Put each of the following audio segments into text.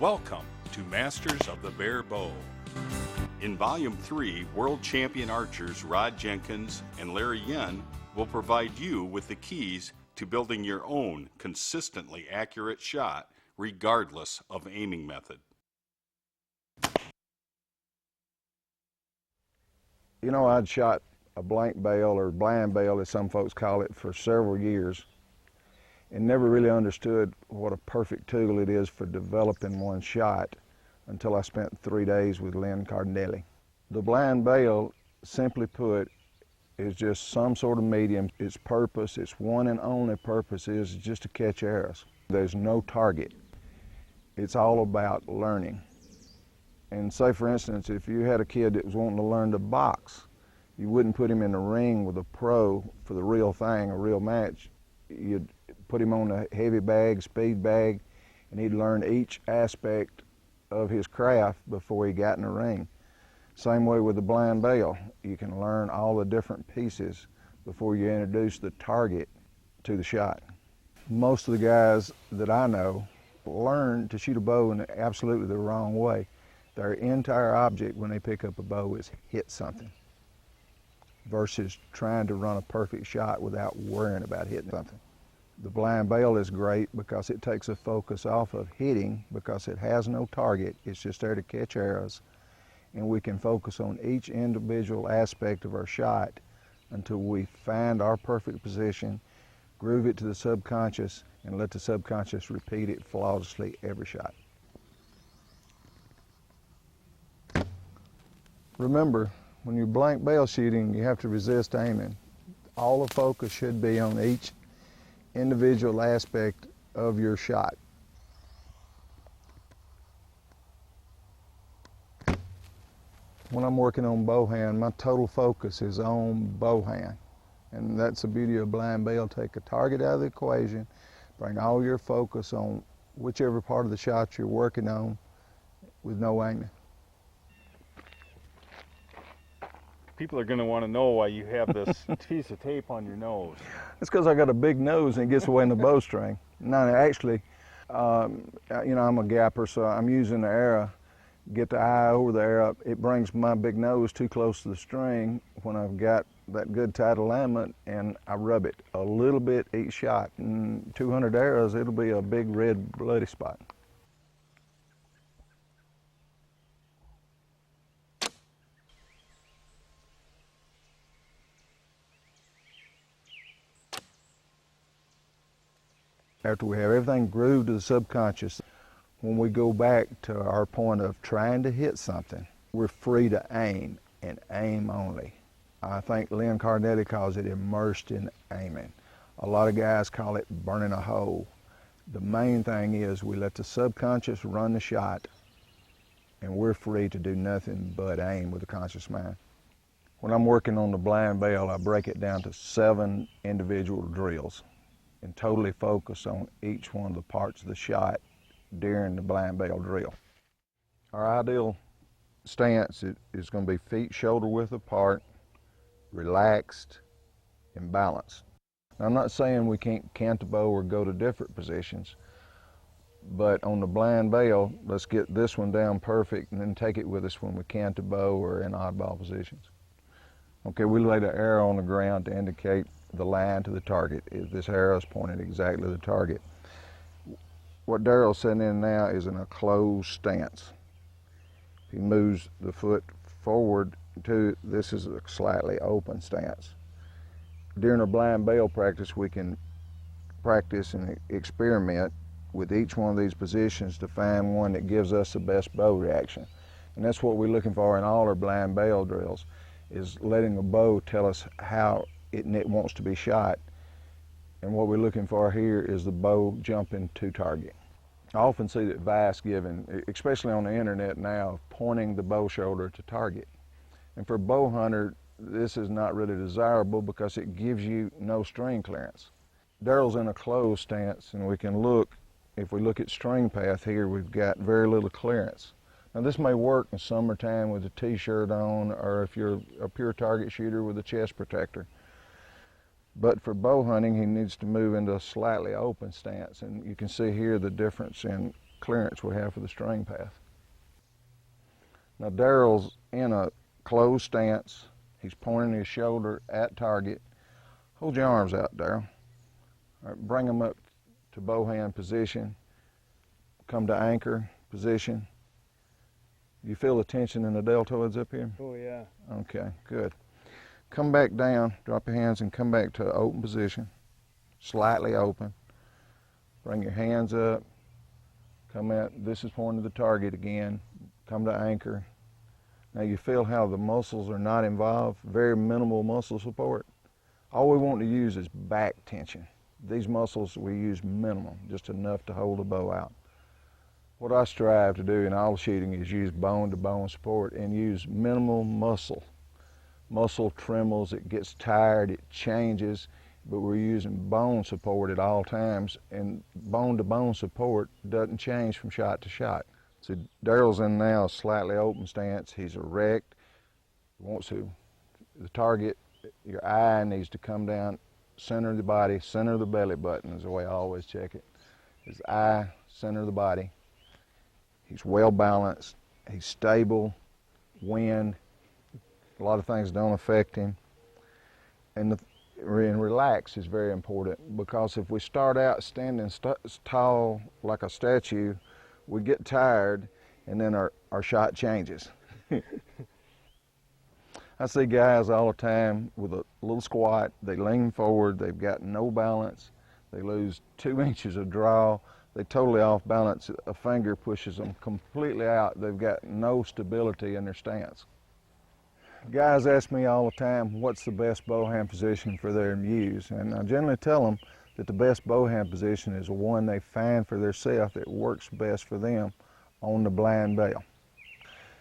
Welcome to Masters of the Barebow. In Volume 3, world champion archers Rod Jenkins and Larry Yen will provide you with the keys to building your own consistently accurate shot regardless of aiming method. You know, I'd shot a blank bail, or blind bail as some folks call it, for several years and never really understood what a perfect tool it is for developing one shot until I spent 3 days with Lynn Cardinelli. The blind bail, simply put, is just some sort of medium. Its purpose, its one and only purpose, is just to catch arrows. There's no target. It's all about learning. And say, for instance, if you had a kid that was wanting to learn to box, you wouldn't put him in the ring with a pro for the real thing, a real match. You'd put him on a heavy bag, speed bag, and he'd learn each aspect of his craft before he got in the ring. Same way with the blind bail. You can learn all the different pieces before you introduce the target to the shot. Most of the guys that I know learn to shoot a bow in absolutely the wrong way. Their entire object when they pick up a bow is hit something versus trying to run a perfect shot without worrying about hitting something. The blind bail is great because it takes a focus off of hitting because it has no target. It's just there to catch arrows. And we can focus on each individual aspect of our shot until we find our perfect position, groove it to the subconscious, and let the subconscious repeat it flawlessly every shot. Remember, when you're blank bail shooting, you have to resist aiming. All the focus should be on each individual aspect of your shot. When I'm working on bow hand, my total focus is on bow hand. And that's the beauty of blind bail. Take a target out of the equation, bring all your focus on whichever part of the shot you're working on with no aiming. People are going to want to know why you have this piece of tape on your nose. It's because I got a big nose and it gets away in the bowstring. No, actually, you know, I'm a gapper, so I'm using the arrow, get the eye over the arrow. It brings my big nose too close to the string when I've got that good tight alignment, and I rub it a little bit each shot. And 200 arrows, it'll be a big red bloody spot. After we have everything grooved to the subconscious, when we go back to our point of trying to hit something, we're free to aim and aim only. I think Lynn Cardinelli calls it immersed in aiming. A lot of guys call it burning a hole. The main thing is we let the subconscious run the shot, and we're free to do nothing but aim with a conscious mind. When I'm working on the blind bail, I break it down to 7 individual drills and totally focus on each one of the parts of the shot during the blind bail drill. Our ideal stance is going to be feet shoulder width apart, relaxed, and balanced. Now, I'm not saying we can't cant the bow or go to different positions, but on the blind bail, let's get this one down perfect and then take it with us when we cant the bow or in oddball positions. Okay, we lay the arrow on the ground to indicate the line to the target. This arrow is pointed exactly to the target. What Daryl's sitting in now is in a closed stance. He moves the foot forward to, this is a slightly open stance. During a blind bail practice, we can practice and experiment with each one of these positions to find one that gives us the best bow reaction. And that's what we're looking for in all our blind bail drills, is letting the bow tell us how it wants to be shot. And what we're looking for here is the bow jumping to target. I often see that advice given, especially on the internet now, pointing the bow shoulder to target. And for a bow hunter, this is not really desirable because it gives you no string clearance. Daryl's in a closed stance, and we can look, if we look at string path here, we've got very little clearance. Now this may work in summertime with a t-shirt on, or if you're a pure target shooter with a chest protector. But for bow hunting, he needs to move into a slightly open stance, and you can see here the difference in clearance we have for the string path. Now Daryl's in a closed stance. He's pointing his shoulder at target. Hold your arms out, Daryl. All right, bring them up to bow hand position. Come to anchor position. You feel the tension in the deltoids up here? Oh yeah. Okay, good. Come back down, drop your hands and come back to open position, slightly open. Bring your hands up, come out, this is pointing to the target again, come to anchor. Now you feel how the muscles are not involved, very minimal muscle support. All we want to use is back tension. These muscles we use minimum, just enough to hold the bow out. What I strive to do in all shooting is use bone-to-bone support and use minimal muscle. Muscle trembles, it gets tired, it changes, but we're using bone support at all times, and bone-to-bone support doesn't change from shot to shot. So Daryl's in now a slightly open stance, he's erect, he wants to, the target, your eye needs to come down, center of the body, center of the belly button is the way I always check it. His eye, center of the body. He's well balanced, he's stable, wind, a lot of things don't affect him. And relax is very important, because if we start out standing tall like a statue, we get tired and then our shot changes. I see guys all the time with a little squat, they lean forward, they've got no balance, they lose 2 inches of draw, they totally off balance, a finger pushes them completely out, they've got no stability in their stance. Guys ask me all the time what's the best bow hand position for their use, and I generally tell them that the best bow hand position is the one they find for themselves that works best for them on the blind bail.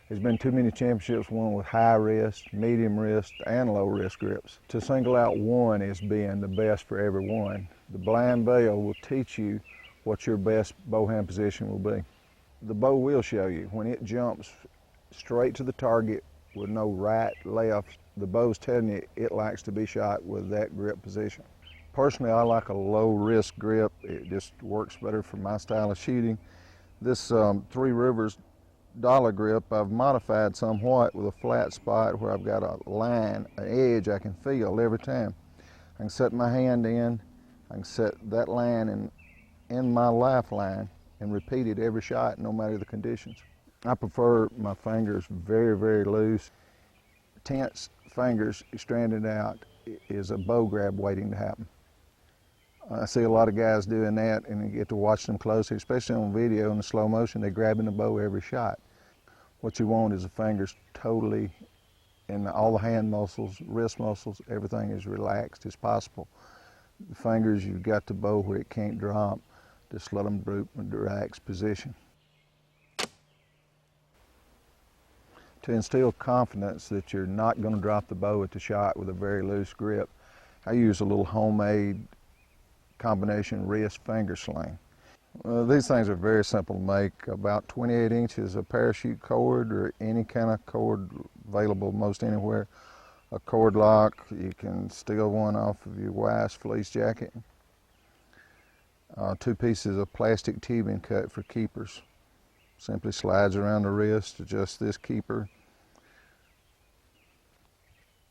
There's been too many championships won with high wrist, medium wrist, and low wrist grips. To single out one as being the best for everyone, the blind bail will teach you what your best bow hand position will be. The bow will show you. When it jumps straight to the target with no right, left, the bow's telling you it likes to be shot with that grip position. Personally, I like a low wrist grip. It just works better for my style of shooting. This Three Rivers dollar grip I've modified somewhat with a flat spot where I've got a line, an edge I can feel every time. I can set my hand in, I can set that line in my lifeline and repeat it every shot no matter the conditions. I prefer my fingers very, very loose. Tense fingers stranded out is a bow grab waiting to happen. I see a lot of guys doing that, and you get to watch them closely, especially on video in the slow motion. They're grabbing the bow every shot. What you want is the fingers totally, and all the hand muscles, wrist muscles, everything is relaxed as possible. The fingers, you've got the bow where it can't drop. Just let them droop in a relaxed position. To instill confidence that you're not going to drop the bow at the shot with a very loose grip, I use a little homemade combination wrist finger sling. These things are very simple to make. About 28 inches of parachute cord or any kind of cord available most anywhere. A cord lock, you can steal one off of your wife's fleece jacket. 2 pieces of plastic tubing cut for keepers. Simply slides around the wrist, adjust this keeper.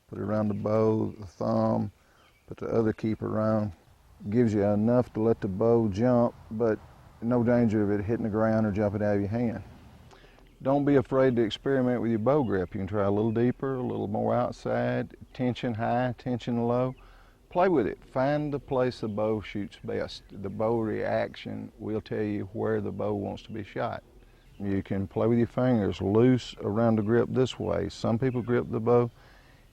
Put it around the bow, the thumb, put the other keeper around. Gives you enough to let the bow jump, but no danger of it hitting the ground or jumping out of your hand. Don't be afraid to experiment with your bow grip. You can try a little deeper, a little more outside, tension high, tension low. Play with it. Find the place the bow shoots best. The bow reaction will tell you where the bow wants to be shot. You can play with your fingers loose around the grip this way. Some people grip the bow,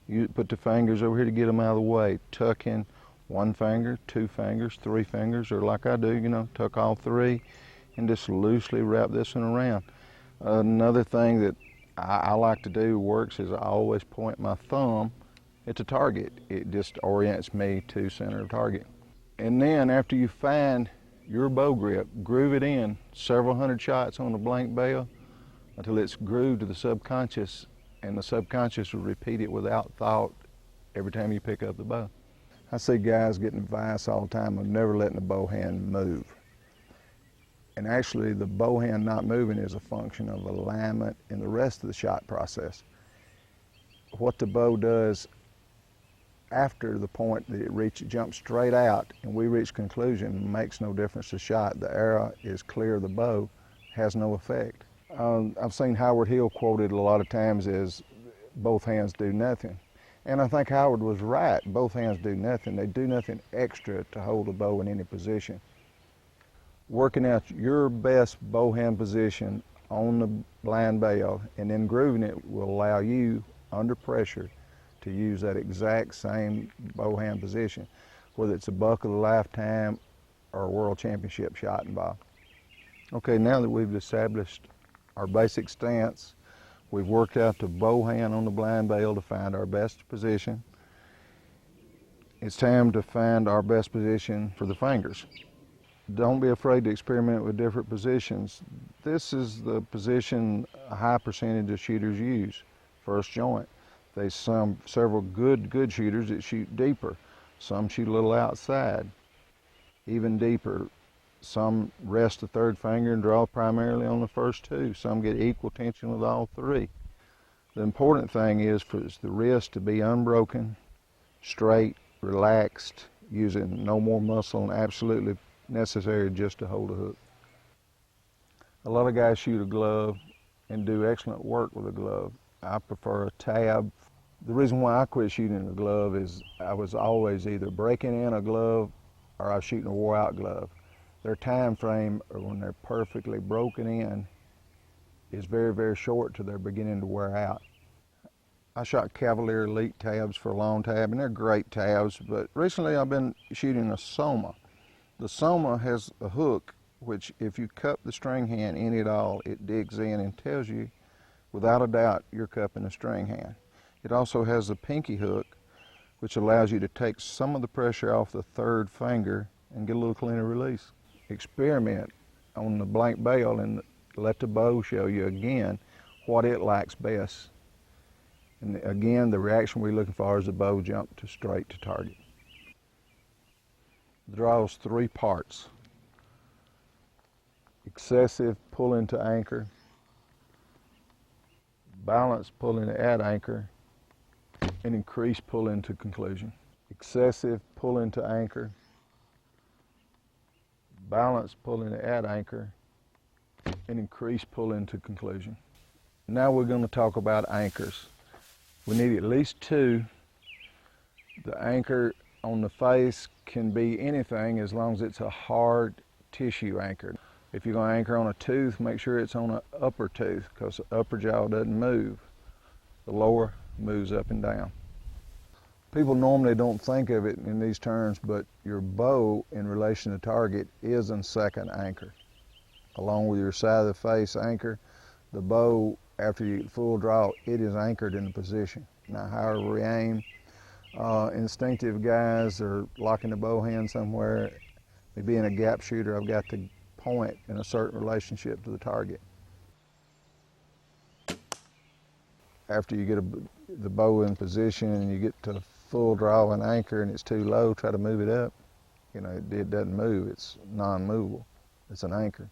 you put the fingers over here to get them out of the way. Tuck in 1 finger, 2 fingers, 3 fingers, or like I do, you know, tuck all 3 and just loosely wrap this one around. Another thing that I like to do works is I always point my thumb at the target. It just orients me to center of target. And then after you find your bow grip, groove it in several hundred shots on the blank bail until it's grooved to the subconscious, and the subconscious will repeat it without thought every time you pick up the bow. I see guys getting advice all the time of never letting the bow hand move. And actually the bow hand not moving is a function of alignment in the rest of the shot process. What the bow does after the point that it jumps straight out and we reach conclusion makes no difference to shot. The arrow is clear of the bow, has no effect. I've seen Howard Hill quoted a lot of times as both hands do nothing. And I think Howard was right. Both hands do nothing. They do nothing extra to hold the bow in any position. Working out your best bow hand position on the blind bail and then grooving it will allow you, under pressure, to use that exact same bow hand position, whether it's a buck of a lifetime or a world championship shot involved. Okay, now that we've established our basic stance, we've worked out the bow hand on the blind bail to find our best position. It's time to find our best position for the fingers. Don't be afraid to experiment with different positions. This is the position a high percentage of shooters use, first joint. There's several good shooters that shoot deeper. Some shoot a little outside, even deeper. Some rest the third finger and draw primarily on the first two. Some get equal tension with all three. The important thing is for the wrist to be unbroken, straight, relaxed, using no more muscle than absolutely necessary just to hold a hook. A lot of guys shoot a glove and do excellent work with a glove. I prefer a tab. The reason why I quit shooting a glove is I was always either breaking in a glove or I was shooting a wore out glove. Their time frame when they're perfectly broken in is very, very short till they're beginning to wear out. I shot Cavalier Elite tabs for a long time, and they're great tabs, but recently I've been shooting a Soma. The Soma has a hook which, if you cup the string hand in at all, it digs in and tells you, without a doubt, you're cupping the string hand. It also has a pinky hook, which allows you to take some of the pressure off the third finger and get a little cleaner release. Experiment on the blank bail and let the bow show you again what it likes best. And again, the reaction we're looking for is the bow jump to straight to target. The draw is three parts: excessive pulling to anchor, balance pulling at anchor, and increased pulling to conclusion. Excessive pulling to anchor, balance pulling at anchor, and increased pulling to conclusion. Now we're going to talk about anchors. We need at least two. The anchor on the face can be anything as long as it's a hard tissue anchor. If you're going to anchor on a tooth, make sure it's on an upper tooth, because the upper jaw doesn't move. The lower moves up and down. People normally don't think of it in these terms, but your bow in relation to target is a second anchor. Along with your side of the face anchor, the bow, after you get full draw, it is anchored in the position. Now, however we aim, instinctive guys are locking the bow hand somewhere. Me being a gap shooter, I've got to point in a certain relationship to the target. After you get the bow in position and you get to full draw and anchor and it's too low, try to move it up. You know, it doesn't move, it's non-movable. It's an anchor.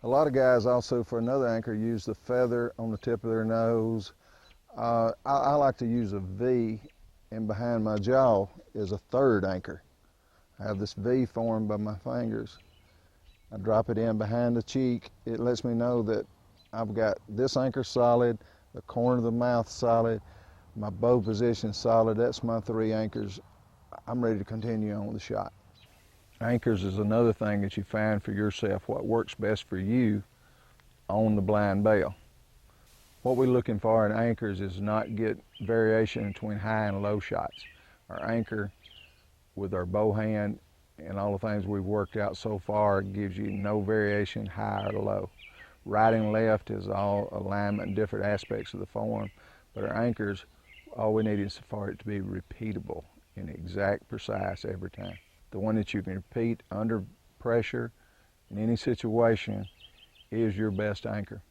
A lot of guys also, for another anchor, use the feather on the tip of their nose. I like to use a V, and behind my jaw is a third anchor. I have this V formed by my fingers. I drop it in behind the cheek. It lets me know that I've got this anchor solid, the corner of the mouth solid, my bow position solid. That's my three anchors. I'm ready to continue on with the shot. Anchors is another thing that you find for yourself, what works best for you on the blind bail. What we're looking for in anchors is not get variation between high and low shots. Our anchor with our bow hand and all the things we've worked out so far gives you no variation high or low. Right and left is all alignment and different aspects of the form, but our anchors, all we need is for it to be repeatable and exact, precise every time. The one that you can repeat under pressure in any situation is your best anchor.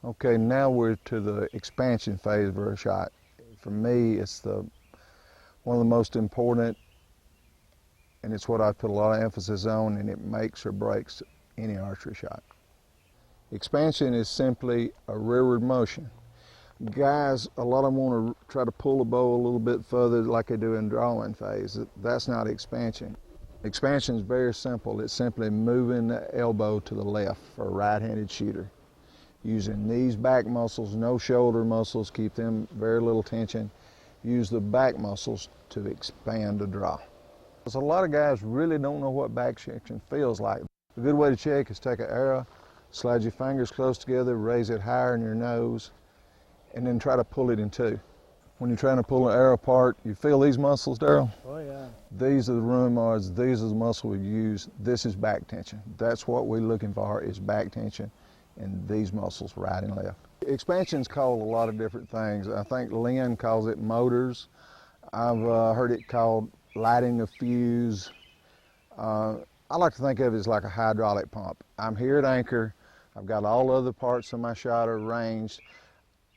Okay, now we're to the expansion phase of our shot. For me, it's one of the most important and it's what I put a lot of emphasis on, and it makes or breaks any archery shot. Expansion is simply a rearward motion. Guys, a lot of them want to try to pull the bow a little bit further like they do in drawing phase. That's not expansion. Expansion is very simple. It's simply moving the elbow to the left for a right-handed shooter. Using these back muscles, no shoulder muscles, keep them very little tension. Use the back muscles to expand the draw. Because a lot of guys really don't know what back section feels like. A good way to check is take an arrow, slide your fingers close together, raise it higher in your nose, and then try to pull it in two. When you're trying to pull an arrow apart, you feel these muscles, Daryl? Oh yeah. These are the rheumatoids, these are the muscle we use. This is back tension. That's what we're looking for, is back tension, and these muscles, right and left. Expansion's called a lot of different things. I think Lynn calls it motors. I've heard it called lighting a fuse. I like to think of it as like a hydraulic pump. I'm here at anchor. I've got all the other parts of my shot arranged.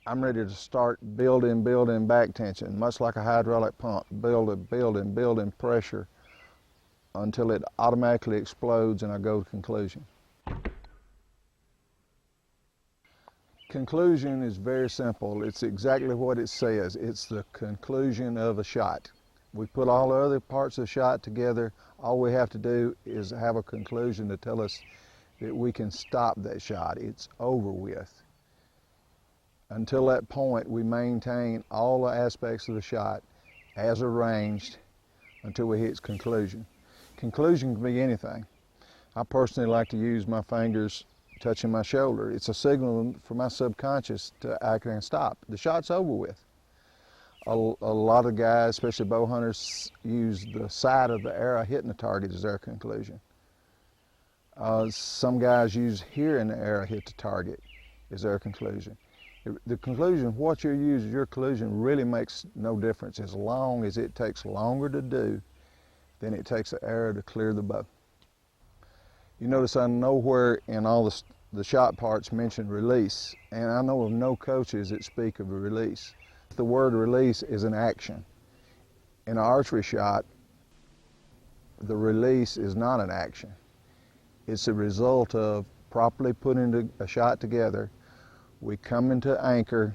I'm ready to start building back tension, much like a hydraulic pump, building pressure until it automatically explodes and I go to conclusion. Conclusion is very simple. It's exactly what it says. It's the conclusion of a shot. We put all the other parts of the shot together. All we have to do is have a conclusion to tell us that we can stop that shot. It's over with. Until that point, we maintain all the aspects of the shot as arranged until we hit its conclusion. Conclusion can be anything. I personally like to use my fingers touching my shoulder. It's a signal for my subconscious to I can stop. The shot's over with. A lot of guys, especially bow hunters, use the side of the arrow hitting the target as their conclusion. Some guys use hearing the arrow hit the target as their conclusion. The conclusion, what you use as your conclusion, really makes no difference as long as it takes longer to do than it takes the arrow to clear the bow. You notice I nowhere in all the shot parts mention release, and I know of no coaches that speak of a release. The word release is an action. In an archery shot, the release is not an action. It's a result of properly putting a shot together. We come into anchor,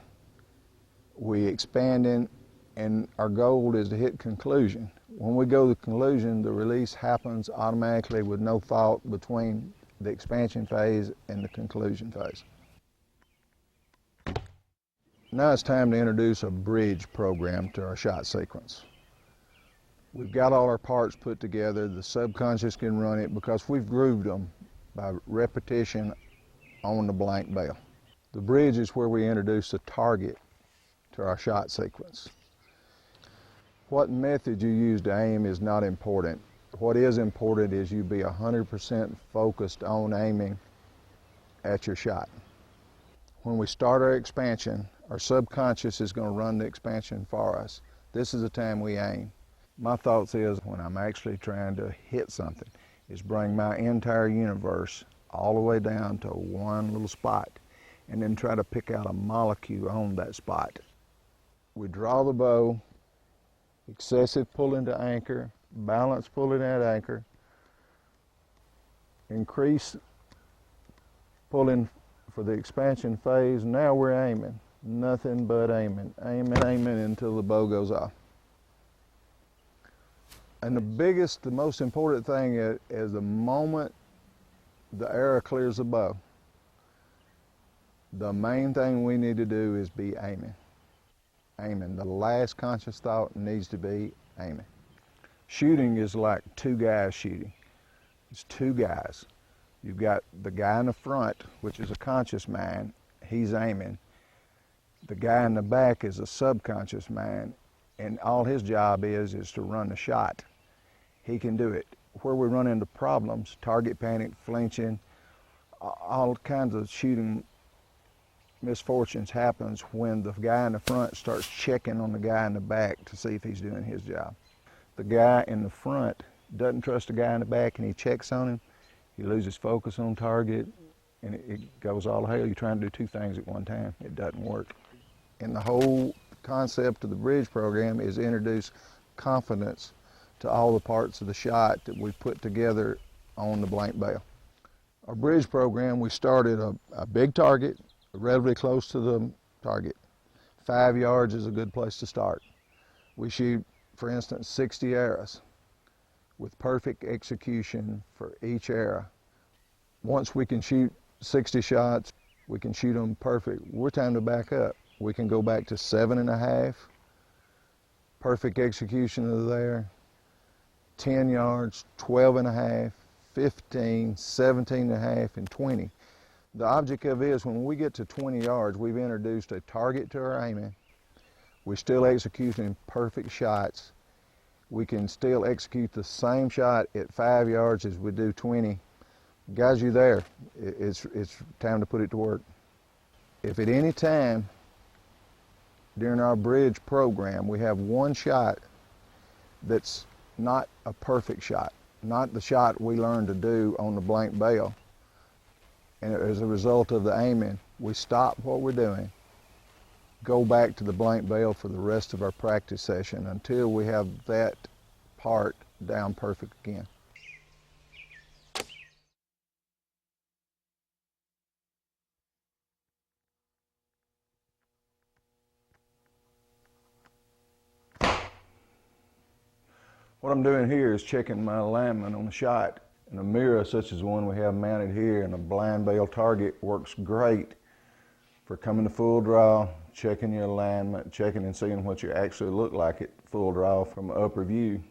we expand in, and our goal is to hit conclusion. When we go to conclusion, the release happens automatically with no fault between the expansion phase and the conclusion phase. Now it's time to introduce a bridge program to our shot sequence. We've got all our parts put together. The subconscious can run it because we've grooved them by repetition on the blank bell. The bridge is where we introduce a target to our shot sequence. What method you use to aim is not important. What is important is you be 100% focused on aiming at your shot. When we start our expansion, our subconscious is going to run the expansion for us. This is the time we aim. My thoughts is when I'm actually trying to hit something is bring my entire universe all the way down to one little spot and then try to pick out a molecule on that spot. We draw the bow, excessive pulling to anchor, balance pulling at anchor, increase pulling for the expansion phase. Now we're aiming, nothing but aiming until the bow goes off. And the most important thing is the moment the arrow clears the bow, the main thing we need to do is be aiming. Aiming. The last conscious thought needs to be aiming. Shooting is like two guys shooting. It's two guys. You've got the guy in the front, which is a conscious mind. He's aiming. The guy in the back is a subconscious mind, and all his job is to run the shot. He can do it. Where we run into problems, target panic, flinching, all kinds of shooting misfortunes happens when the guy in the front starts checking on the guy in the back to see if he's doing his job. The guy in the front doesn't trust the guy in the back and he checks on him, he loses focus on target, and it goes all to hell. You're trying to do two things at one time. It doesn't work. And the whole concept of the bridge program is introduce confidence to all the parts of the shot that we put together on the blank bail. Our bridge program, we started a big target, relatively close to the target. 5 yards is a good place to start. We shoot, for instance, 60 arrows with perfect execution for each arrow. Once we can shoot 60 shots, we can shoot them perfect. We're time to back up. We can go back to 7.5, perfect execution of there, 10 yards, 12.5, 15, 17.5, and 20. The object of it is when we get to 20 yards, we've introduced a target to our aiming. We're still executing perfect shots. We can still execute the same shot at 5 yards as we do 20. Guys, you there. It's time to put it to work. If at any time during our bridge program we have one shot that's not a perfect shot, not the shot we learned to do on the blank bail, and as a result of the aiming, we stop what we're doing, go back to the blank bail for the rest of our practice session until we have that part down perfect again. What I'm doing here is checking my alignment on the shot. And a mirror such as the one we have mounted here and a blind bail target works great for coming to full draw, checking your alignment, checking and seeing what you actually look like at full draw from an upper view.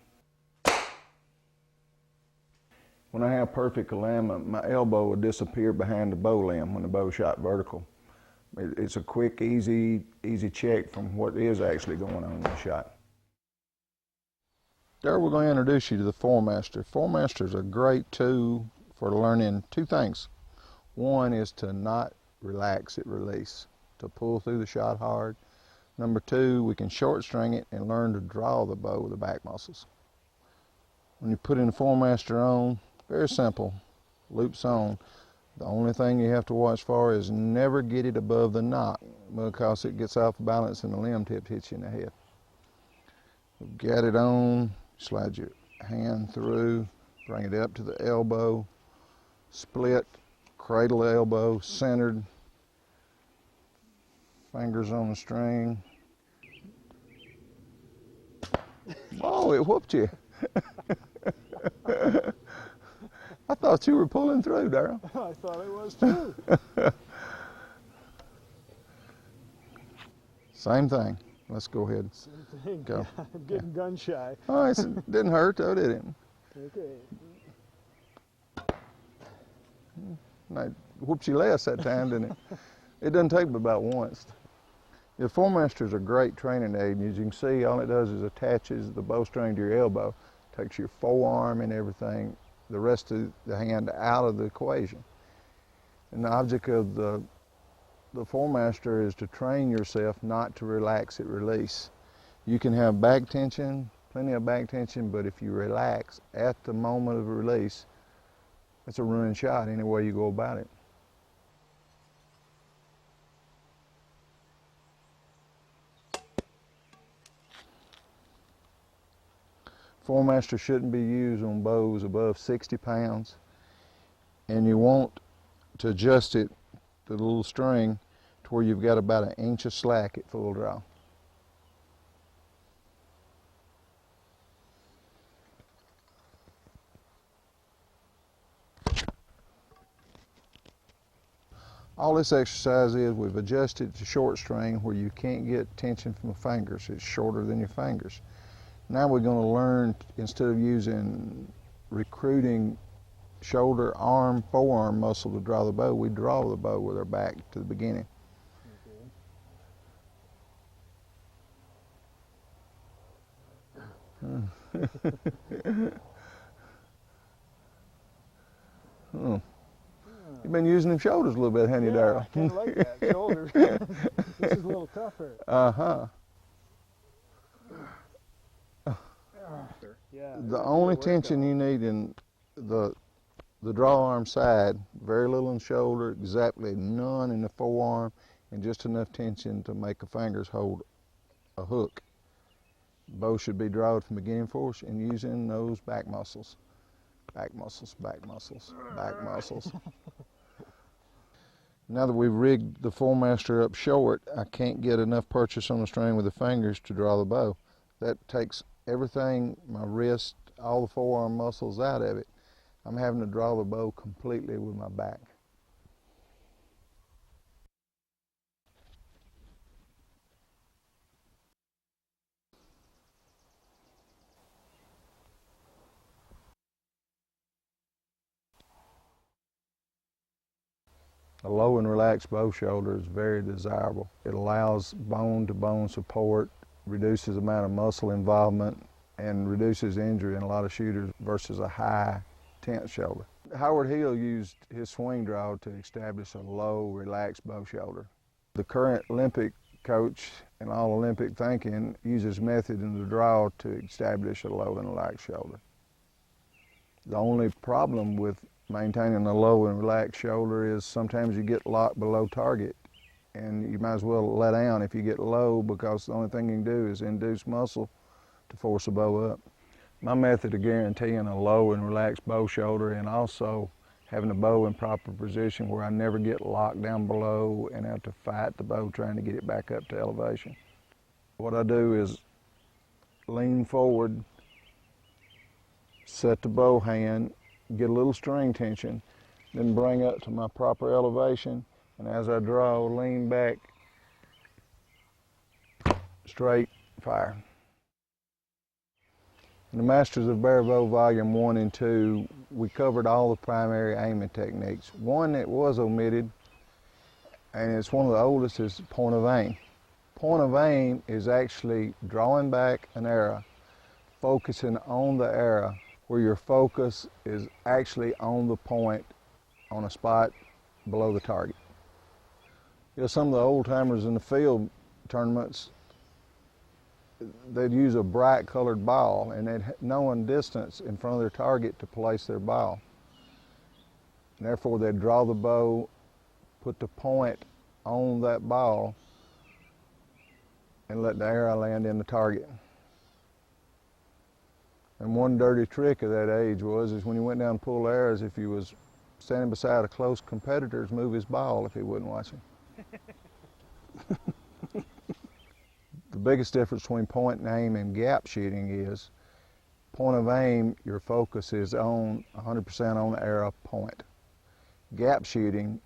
When I have perfect alignment, my elbow will disappear behind the bow limb when the bow shot vertical. It's a quick, easy check from what is actually going on in the shot. There we're going to introduce you to the Foremaster. Foremaster is a great tool for learning two things. One is to not relax at release, to pull through the shot hard. Number two, we can short string it and learn to draw the bow with the back muscles. When you put in the Foremaster on, very simple, loops on. The only thing you have to watch for is never get it above the knot because it gets off balance and the limb tip hits you in the head. Get it on. Slide your hand through, bring it up to the elbow, split, cradle the elbow, centered, fingers on the string. Oh, it whooped you. I thought you were pulling through, Darryl. I thought it was too. Same thing. Let's go ahead. Same thing. Go. I'm getting gun shy. Oh, it didn't hurt though, did it? Okay. It whoops you less that time, didn't it? It doesn't take but about once. The Foremaster is a great training aid, and as you can see, all it does is attaches the bowstring to your elbow, takes your forearm and everything, the rest of the hand out of the equation. And the object of the Foremaster is to train yourself not to relax at release. You can have back tension, plenty of back tension, but if you relax at the moment of release, it's a ruined shot any way you go about it. Foremaster shouldn't be used on bows above 60 pounds, and you want to adjust it, the little string, to where you've got about 1 inch of slack at full draw. All this exercise is, we've adjusted to short string where you can't get tension from the fingers. It's shorter than your fingers. Now we're going to learn, instead of using recruiting shoulder, arm, forearm muscle to draw the bow, we draw the bow with our back to the beginning. You've been using them shoulders a little bit, haven't you, Darryl? I kind of like that, shoulders. This is a little tougher. Uh-huh. Yeah. The only tension you need in the draw arm side, very little in the shoulder, exactly none in the forearm, and just enough tension to make the fingers hold a hook. Bow should be drawn from beginning force and using those back muscles. Back muscles, back muscles, back muscles. Now that we've rigged the Four-Master up short, I can't get enough purchase on the string with the fingers to draw the bow. That takes everything, my wrist, all the forearm muscles out of it. I'm having to draw the bow completely with my back. A low and relaxed bow shoulder is very desirable. It allows bone-to-bone support, reduces the amount of muscle involvement, and reduces injury in a lot of shooters versus a high, tense shoulder. Howard Hill used his swing draw to establish a low, relaxed bow shoulder. The current Olympic coach and all Olympic thinking uses method in the draw to establish a low and relaxed shoulder. The only problem with maintaining a low and relaxed shoulder is sometimes you get locked below target, and you might as well let down if you get low, because the only thing you can do is induce muscle to force the bow up. My method of guaranteeing a low and relaxed bow shoulder, and also having the bow in proper position where I never get locked down below and have to fight the bow trying to get it back up to elevation. What I do is lean forward, set the bow hand, get a little string tension, then bring up to my proper elevation, and as I draw, lean back, straight, fire. In the Masters of Barebow Volume 1 and 2, we covered all the primary aiming techniques. One that was omitted, and it's one of the oldest, is point of aim. Point of aim is actually drawing back an arrow, focusing on the arrow, where your focus is actually on the point, on a spot below the target. You know, some of the old timers in the field tournaments, they'd use a bright colored ball, and they'd know a distance in front of their target to place their ball. And therefore they'd draw the bow, put the point on that ball, and let the arrow land in the target. And one dirty trick of that age is when you went down to pull arrows, if you was standing beside a close competitor, move his ball if he wasn't watching. The biggest difference between point and aim and gap shooting is point of aim, your focus is on 100% on the arrow point. Gap shooting,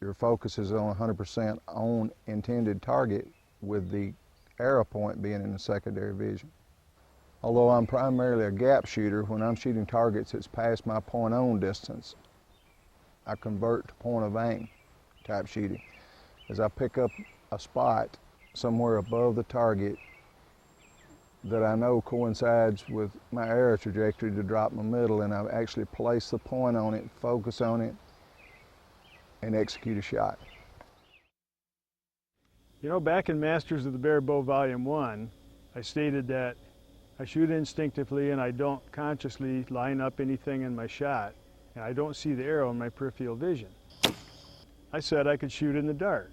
your focus is on 100% on intended target, with the arrow point being in the secondary vision. Although I'm primarily a gap shooter, when I'm shooting targets that's past my point on distance, I convert to point of aim type shooting. As I pick up a spot somewhere above the target that I know coincides with my arrow trajectory to drop my middle, and I actually place the point on it, focus on it, and execute a shot. You know, back in Masters of the Barebow Volume 1, I stated that I shoot instinctively and I don't consciously line up anything in my shot, and I don't see the arrow in my peripheral vision. I said I could shoot in the dark,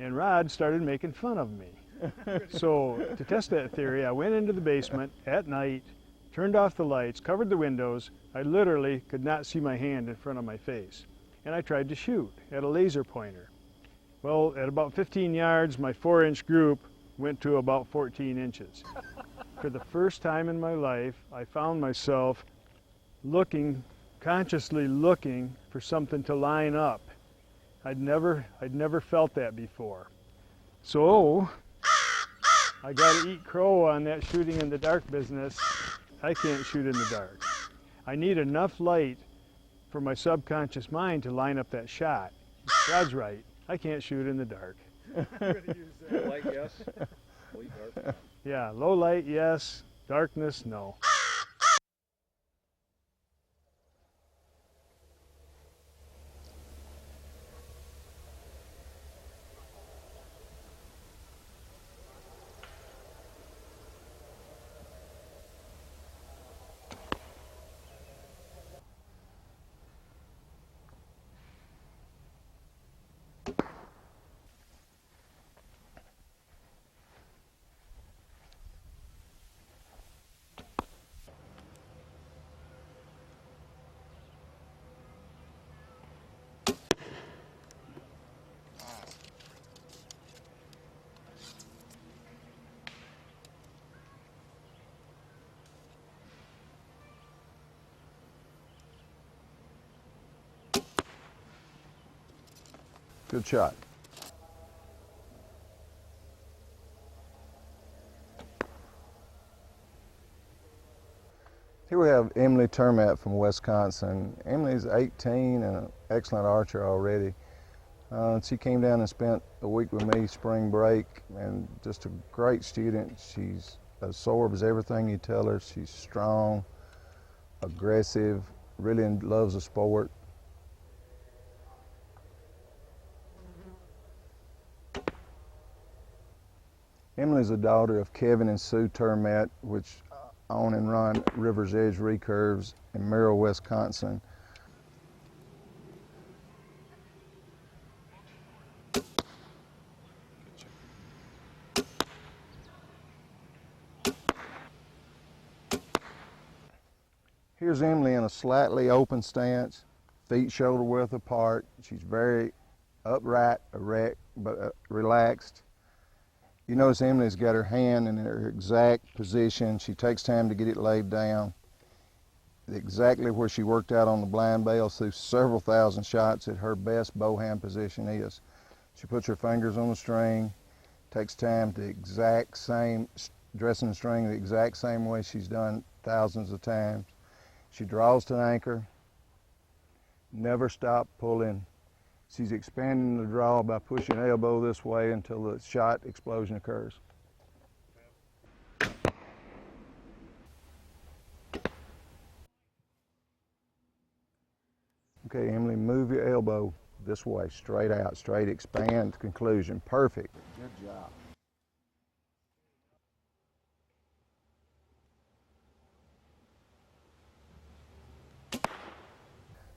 and Rod started making fun of me. So to test that theory, I went into the basement at night, turned off the lights, covered the windows. I literally could not see my hand in front of my face, and I tried to shoot at a laser pointer. Well, at about 15 yards, my 4-inch group went to about 14 inches. For the first time in my life, I found myself consciously looking for something to line up. I'd never felt that before. So I got to eat crow on that shooting in the dark business. I can't shoot in the dark. I need enough light for my subconscious mind to line up that shot. Rod's right. I can't shoot in the dark. Light, yes. Dark. Yeah, low light, yes. Darkness, no. Good shot. Here we have Emily Termat from Wisconsin. Emily's 18 and an excellent archer already. She came down and spent a week with me spring break, and just a great student. She's absorbs everything you tell her. She's strong, aggressive, really loves the sport. Emily's a daughter of Kevin and Sue Termat, which own and run River's Edge Recurves in Merrill, Wisconsin. Here's Emily in a slightly open stance, feet shoulder width apart. She's very upright, erect, but relaxed. You notice Emily's got her hand in her exact position. She takes time to get it laid down. Exactly where she worked out on the blind bales through several thousand shots at her best bow hand position is. She puts her fingers on the string, takes time to exact same, dressing the string the exact same way she's done thousands of times. She draws to anchor, never stop pulling. She's expanding the draw by pushing elbow this way until the shot explosion occurs. Okay, Emily, move your elbow this way, straight out, straight, expand, conclusion. Perfect. Good job.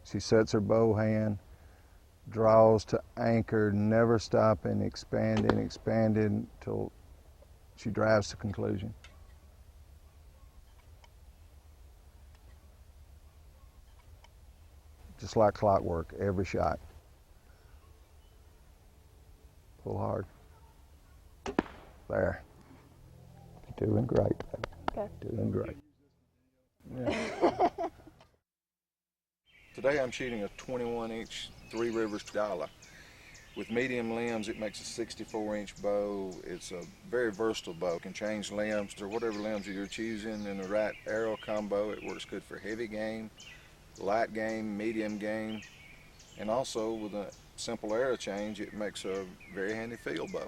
She sets her bow hand, draws to anchor, never stopping, expanding until she drives to conclusion. Just like clockwork, every shot. Pull hard. There. You're doing great, baby. Okay. Doing great. Yeah. Today I'm shooting a 21-inch Three Rivers dollar. With medium limbs, it makes a 64-inch bow. It's a very versatile bow. It can change limbs or whatever limbs you're choosing in the right arrow combo. It works good for heavy game, light game, medium game, and also with a simple arrow change, it makes a very handy field bow.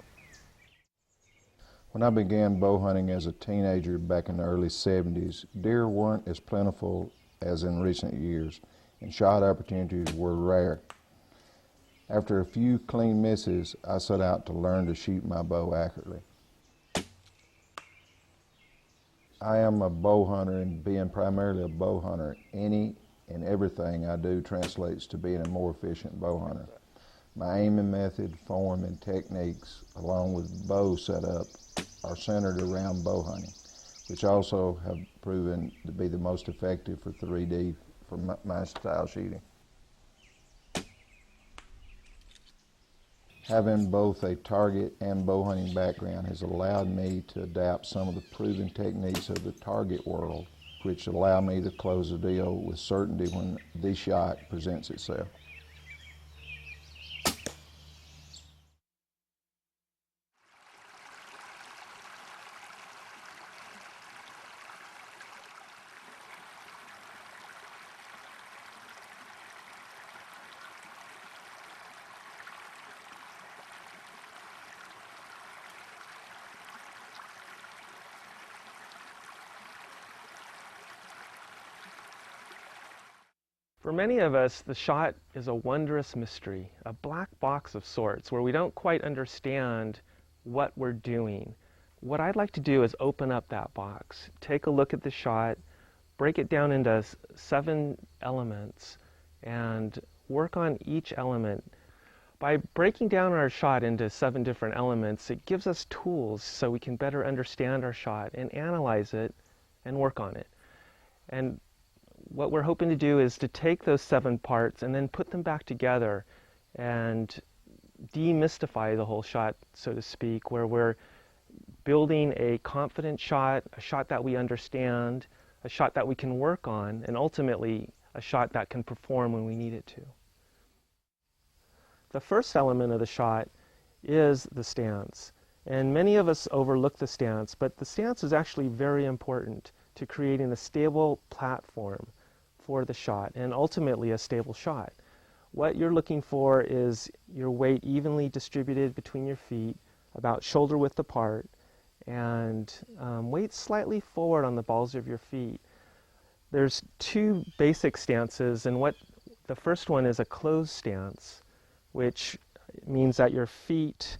When I began bow hunting as a teenager back in the early 70s, deer weren't as plentiful as in recent years, and shot opportunities were rare. After a few clean misses, I set out to learn to shoot my bow accurately. I am a bow hunter, and being primarily a bow hunter, any and everything I do translates to being a more efficient bow hunter. My aiming method, form, and techniques, along with bow setup, are centered around bow hunting, which also have proven to be the most effective for 3D for my style shooting. Having both a target and bow hunting background has allowed me to adapt some of the proven techniques of the target world, which allow me to close the deal with certainty when the shot presents itself. For many of us, the shot is a wondrous mystery, a black box of sorts where we don't quite understand what we're doing. What I'd like to do is open up that box, take a look at the shot, break it down into 7 elements, and work on each element. By breaking down our shot into 7 different elements, it gives us tools so we can better understand our shot and analyze it and work on it. And what we're hoping to do is to take those 7 parts and then put them back together and demystify the whole shot, so to speak, where we're building a confident shot, a shot that we understand, a shot that we can work on, and ultimately a shot that can perform when we need it to. The first element of the shot is the stance. And many of us overlook the stance, but the stance is actually very important to creating a stable platform for the shot and ultimately a stable shot. What you're looking for is your weight evenly distributed between your feet, about shoulder width apart, and weight slightly forward on the balls of your feet. There's two basic stances, and the first one is a closed stance, which means that your feet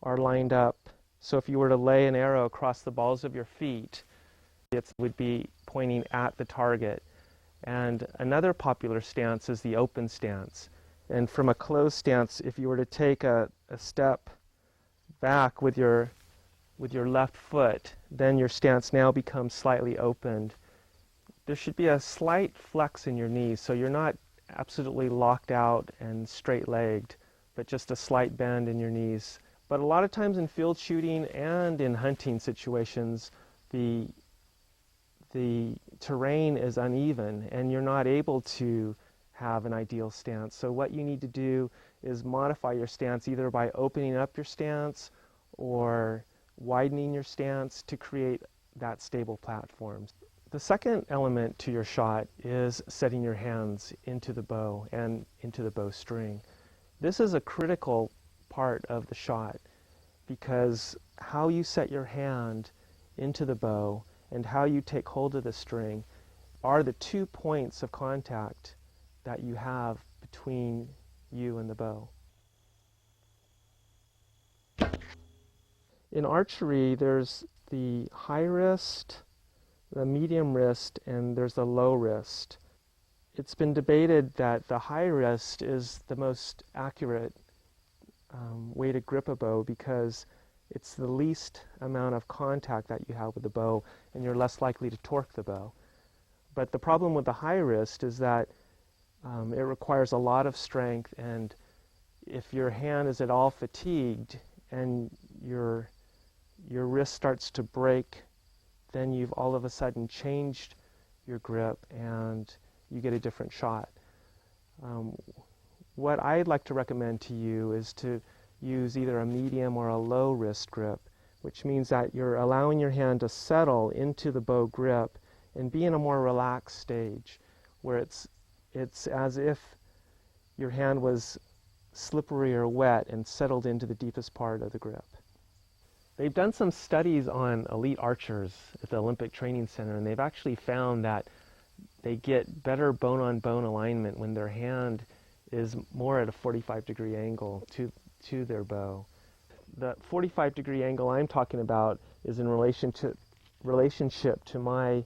are lined up. So if you were to lay an arrow across the balls of your feet, it would be pointing at the target. And another popular stance is the open stance. And from a closed stance, if you were to take a step back with your left foot, then your stance now becomes slightly opened. There should be a slight flex in your knees, so you're not absolutely locked out and straight-legged, but just a slight bend in your knees. But a lot of times in field shooting and in hunting situations, the terrain is uneven and you're not able to have an ideal stance. So what you need to do is modify your stance either by opening up your stance or widening your stance to create that stable platform. The second element to your shot is setting your hands into the bow and into the bow string. This is a critical part of the shot because how you set your hand into the bow and how you take hold of the string are the 2 points of contact that you have between you and the bow. In archery, there's the high wrist, the medium wrist, and there's the low wrist. It's been debated that the high wrist is the most accurate way to grip a bow because it's the least amount of contact that you have with the bow and you're less likely to torque the bow. But the problem with the high wrist is that it requires a lot of strength, and if your hand is at all fatigued and your wrist starts to break, then you've all of a sudden changed your grip and you get a different shot. What I'd like to recommend to you is to use either a medium or a low wrist grip, which means that you're allowing your hand to settle into the bow grip and be in a more relaxed stage where it's as if your hand was slippery or wet and settled into the deepest part of the grip. They've done some studies on elite archers at the Olympic Training Center, and they've actually found that they get better bone-on-bone alignment when their hand is more at a 45-degree angle to their bow. The 45-degree angle I'm talking about is in relationship to my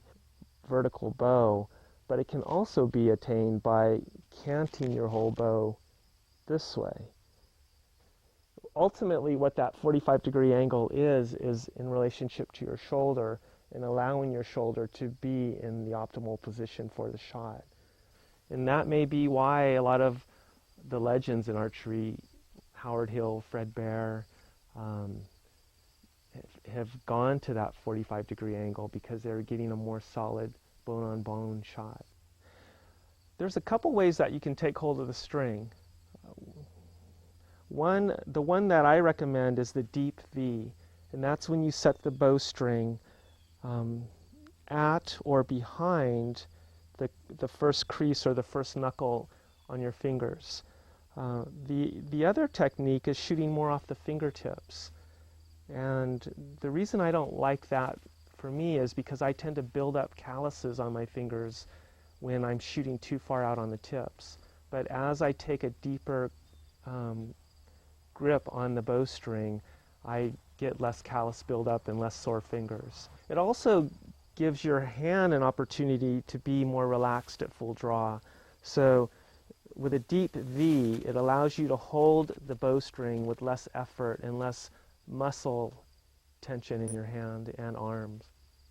vertical bow, but it can also be attained by canting your whole bow this way. Ultimately, what that 45-degree angle is in relationship to your shoulder and allowing your shoulder to be in the optimal position for the shot. And that may be why a lot of the legends in archery, Howard Hill, Fred Bear, have gone to that 45-degree angle because they're getting a more solid bone-on-bone shot. There's a couple ways that you can take hold of the string. The one that I recommend is the deep V, and that's when you set the bowstring at or behind the first crease or the first knuckle on your fingers. The other technique is shooting more off the fingertips, and the reason I don't like that for me is because I tend to build up calluses on my fingers when I'm shooting too far out on the tips. But as I take a deeper grip on the bowstring, I get less callus buildup and less sore fingers. It also gives your hand an opportunity to be more relaxed at full draw. So with a deep V, it allows you to hold the bowstring with less effort and less muscle tension in your hand and arms.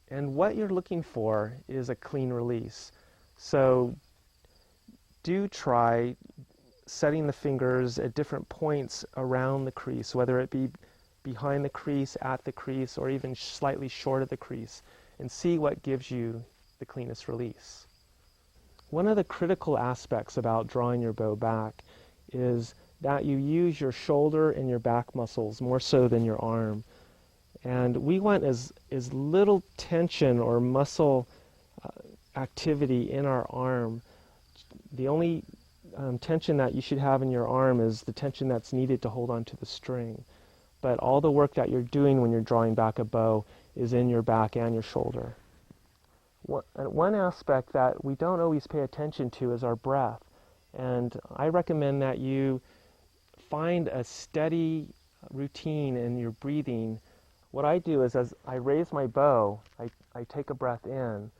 And what you're looking for is a clean release. So do try setting the fingers at different points around the crease, whether it be behind the crease, at the crease, or even slightly short of the crease, and see what gives you the cleanest release. One of the critical aspects about drawing your bow back is that you use your shoulder and your back muscles more so than your arm. And we want as little tension or muscle activity in our arm. The only tension that you should have in your arm is the tension that's needed to hold onto the string. But all the work that you're doing when you're drawing back a bow is in your back and your shoulder. One aspect that we don't always pay attention to is our breath. And I recommend that you find a steady routine in your breathing. What I do is as I raise my bow, I take a breath in,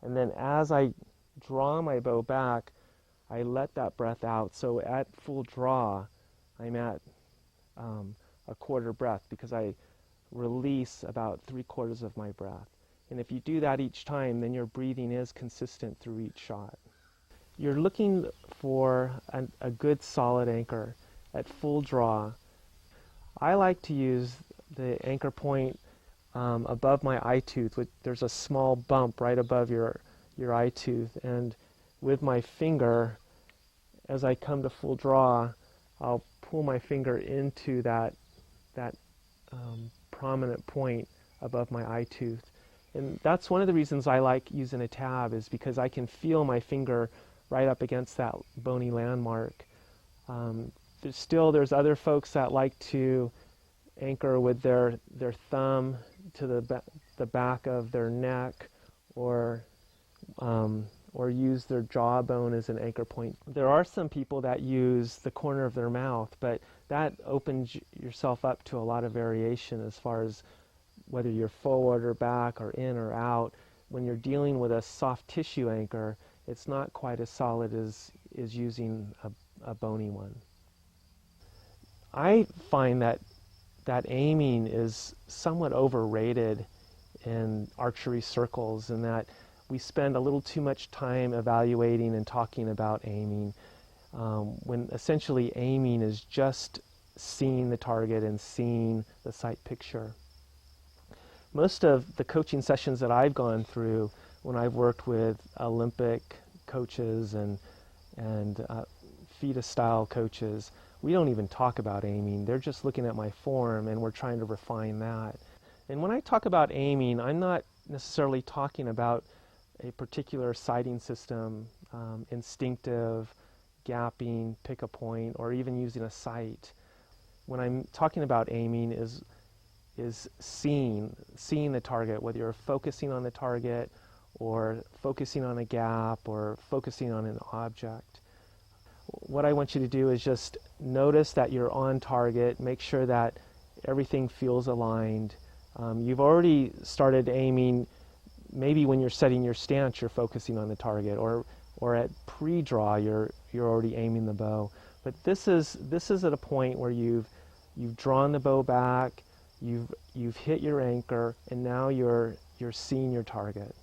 and then as I draw my bow back, I let that breath out. So at full draw, I'm at a quarter breath because I release about 3/4 of my breath. And if you do that each time, then your breathing is consistent through each shot. You're looking for a good solid anchor at full draw. I like to use the anchor point above my eye tooth. There's a small bump right above your eye tooth, and with my finger, as I come to full draw, I'll pull my finger into that prominent point above my eye tooth. And that's one of the reasons I like using a tab, is because I can feel my finger right up against that bony landmark. There's other folks that like to anchor with their thumb to the back of their neck, or use their jawbone as an anchor point. There are some people that use the corner of their mouth, but that opens yourself up to a lot of variation as far as whether you're forward or back or in or out. When you're dealing with a soft tissue anchor, it's not quite as solid as using a bony one. I find that aiming is somewhat overrated in archery circles, and that we spend a little too much time evaluating and talking about aiming, when essentially aiming is just seeing the target and seeing the sight picture. Most of the coaching sessions that I've gone through when I've worked with Olympic coaches and FIDA style coaches, we don't even talk about aiming. They're just looking at my form, and we're trying to refine that. And when I talk about aiming, I'm not necessarily talking about a particular sighting system, instinctive, gapping, pick a point, or even using a sight. When I'm talking about aiming is seeing the target, whether you're focusing on the target or focusing on a gap or focusing on an object. What I want you to do is just notice that you're on target, make sure that everything feels aligned. You've already started aiming. Maybe when you're setting your stance, you're focusing on the target, or at pre-draw, you're already aiming the bow. But this is at a point where you've drawn the bow back, you've hit your anchor, and now you're seeing your target.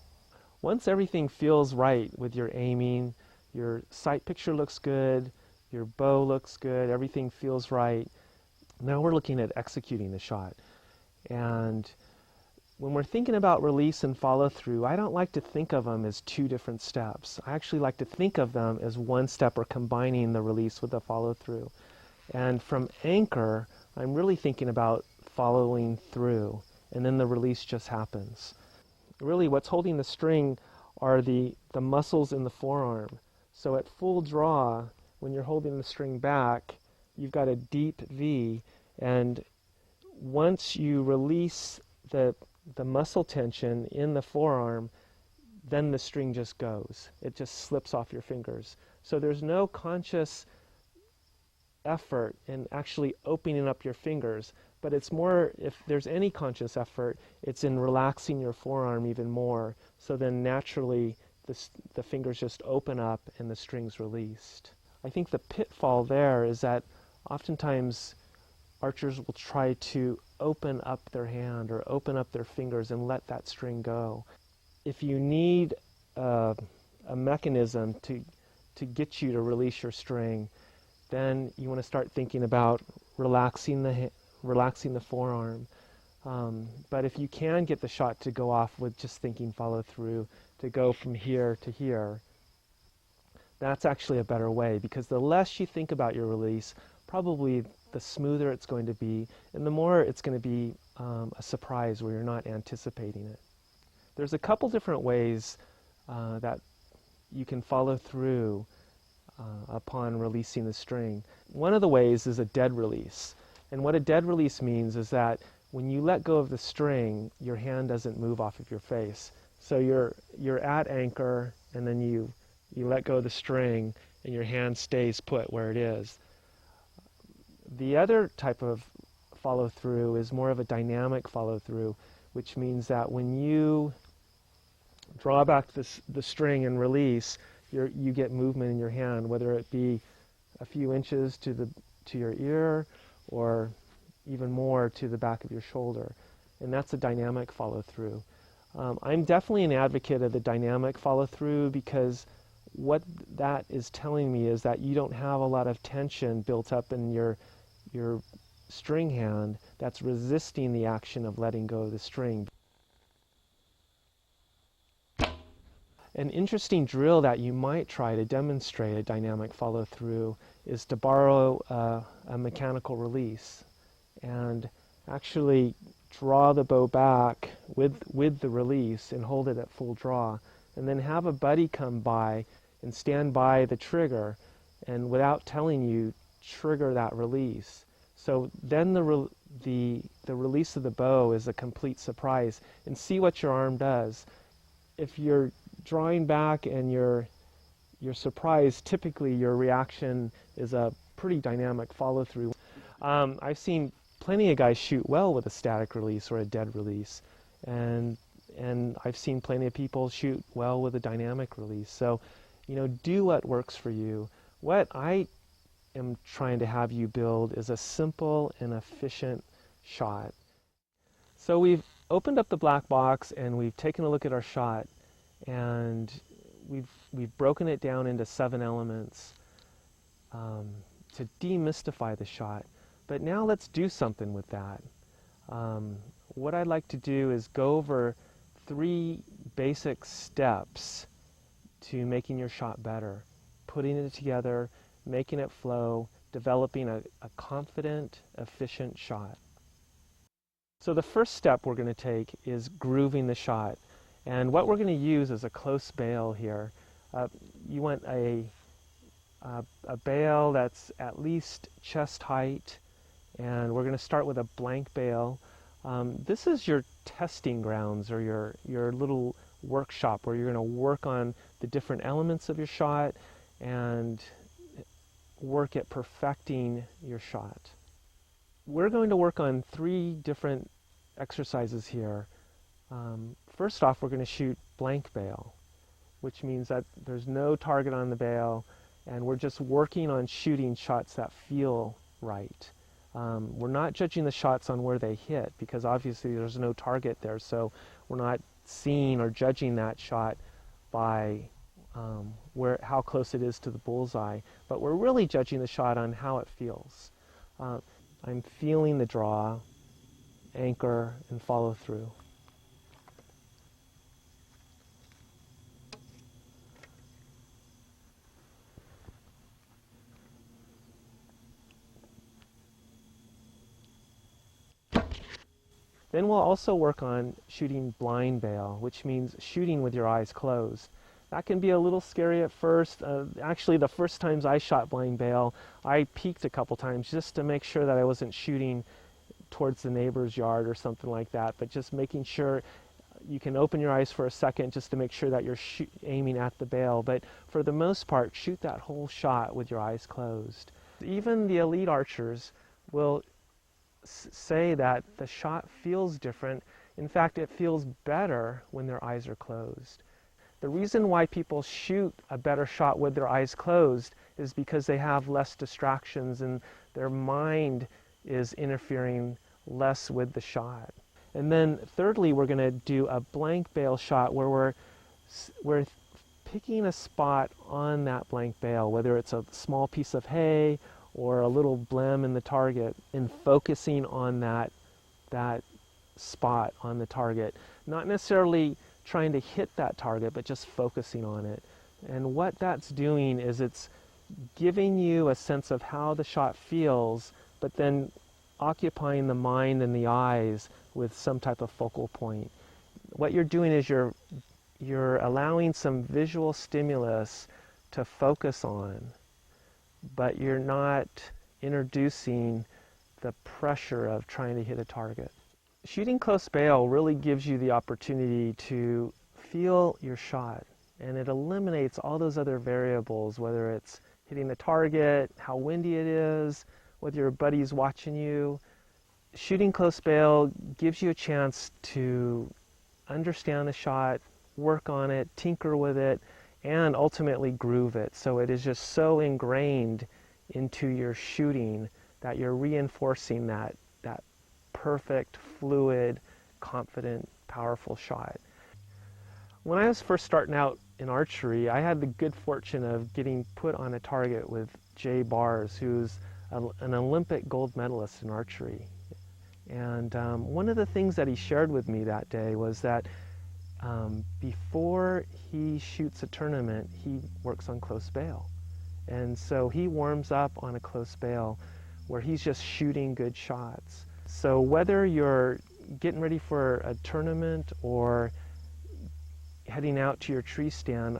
Once everything feels right with your aiming, your sight picture looks good, your bow looks good, everything feels right, now we're looking at executing the shot. And when we're thinking about release and follow through, I don't like to think of them as two different steps. I actually like to think of them as one step, or combining the release with the follow through. And from anchor, I'm really thinking about following through, and then the release just happens. Really what's holding the string are the muscles in the forearm. So at full draw, when you're holding the string back, you've got a deep V, and once you release the muscle tension in the forearm, then the string just goes. It just slips off your fingers. So there's no conscious effort in actually opening up your fingers, but it's more, if there's any conscious effort, it's in relaxing your forearm even more. So then naturally the fingers just open up and the string's released. I think the pitfall there is that oftentimes archers will try to open up their hand or open up their fingers and let that string go. If you need a mechanism to get you to release your string, then you want to start thinking about relaxing the forearm. But if you can get the shot to go off with just thinking follow through, to go from here to here, that's actually a better way, because the less you think about your release, probably the smoother it's going to be, and the more it's going to be a surprise where you're not anticipating it. There's a couple different ways that you can follow through upon releasing the string. One of the ways is a dead release. And what a dead release means is that when you let go of the string, your hand doesn't move off of your face. So you're at anchor, and then you let go of the string, and your hand stays put where it is. The other type of follow through is more of a dynamic follow through, which means that when you draw back the string and release, you get movement in your hand, whether it be a few inches to your ear or even more to the back of your shoulder. And that's a dynamic follow through. I'm definitely an advocate of the dynamic follow through, because what that is telling me is that you don't have a lot of tension built up in your string hand that's resisting the action of letting go of the string. An interesting drill that you might try to demonstrate a dynamic follow through is to borrow a mechanical release and actually draw the bow back with the release and hold it at full draw, and then have a buddy come by and stand by the trigger and, without telling you, trigger that release. So then the release of the bow is a complete surprise, and see what your arm does. If you're drawing back and you're surprised, typically your reaction is a pretty dynamic follow through. I've seen plenty of guys shoot well with a static release or a dead release, and I've seen plenty of people shoot well with a dynamic release. So, do what works for you. What I am trying to have you build is a simple and efficient shot. So we've opened up the black box and we've taken a look at our shot, and we've broken it down into 7 elements to demystify the shot. But now let's do something with that. What I'd like to do is go over 3 basic steps to making your shot better, putting it together, making it flow, developing a confident, efficient shot. So the first step we're going to take is grooving the shot. And what we're going to use is a close bail here. You want a bail that's at least chest height, and we're going to start with a blank bail. This is your testing grounds, or your little workshop where you're going to work on the different elements of your shot and work at perfecting your shot. We're going to work on 3 different exercises here. First off, we're going to shoot blank bail, which means that there's no target on the bail, and we're just working on shooting shots that feel right. We're not judging the shots on where they hit, because obviously there's no target there, so we're not seeing or judging that shot by how close it is to the bullseye, but we're really judging the shot on how it feels. I'm feeling the draw, anchor, and follow through. Then we'll also work on shooting blind bail, which means shooting with your eyes closed. That can be a little scary at first. Actually, the first times I shot blind bail, I peeked a couple times just to make sure that I wasn't shooting towards the neighbor's yard or something like that, but just making sure you can open your eyes for a second just to make sure that you're aiming at the bail. But for the most part, shoot that whole shot with your eyes closed. Even the elite archers will say that the shot feels different. In fact, it feels better when their eyes are closed. The reason why people shoot a better shot with their eyes closed is because they have less distractions and their mind is interfering less with the shot. And then thirdly, we're going to do a blank bail shot where we're picking a spot on that blank bail, whether it's a small piece of hay or a little blem in the target, and focusing on that spot on the target. Not necessarily trying to hit that target, but just focusing on it. And what that's doing is it's giving you a sense of how the shot feels, but then occupying the mind and the eyes with some type of focal point. What you're doing is you're allowing some visual stimulus to focus on, but you're not introducing the pressure of trying to hit a target. Shooting close bail really gives you the opportunity to feel your shot, and it eliminates all those other variables, whether it's hitting the target, how windy it is, whether your buddy's watching you. Shooting close bail gives you a chance to understand the shot, work on it, tinker with it, and ultimately groove it. So it is just so ingrained into your shooting that you're reinforcing that perfect, fluid, confident, powerful shot. When I was first starting out in archery, I had the good fortune of getting put on a target with Jay Bars, who's an Olympic gold medalist in archery. And one of the things that he shared with me that day was that before he shoots a tournament, he works on close bail. And so he warms up on a close bail where he's just shooting good shots. So whether you're getting ready for a tournament or heading out to your tree stand,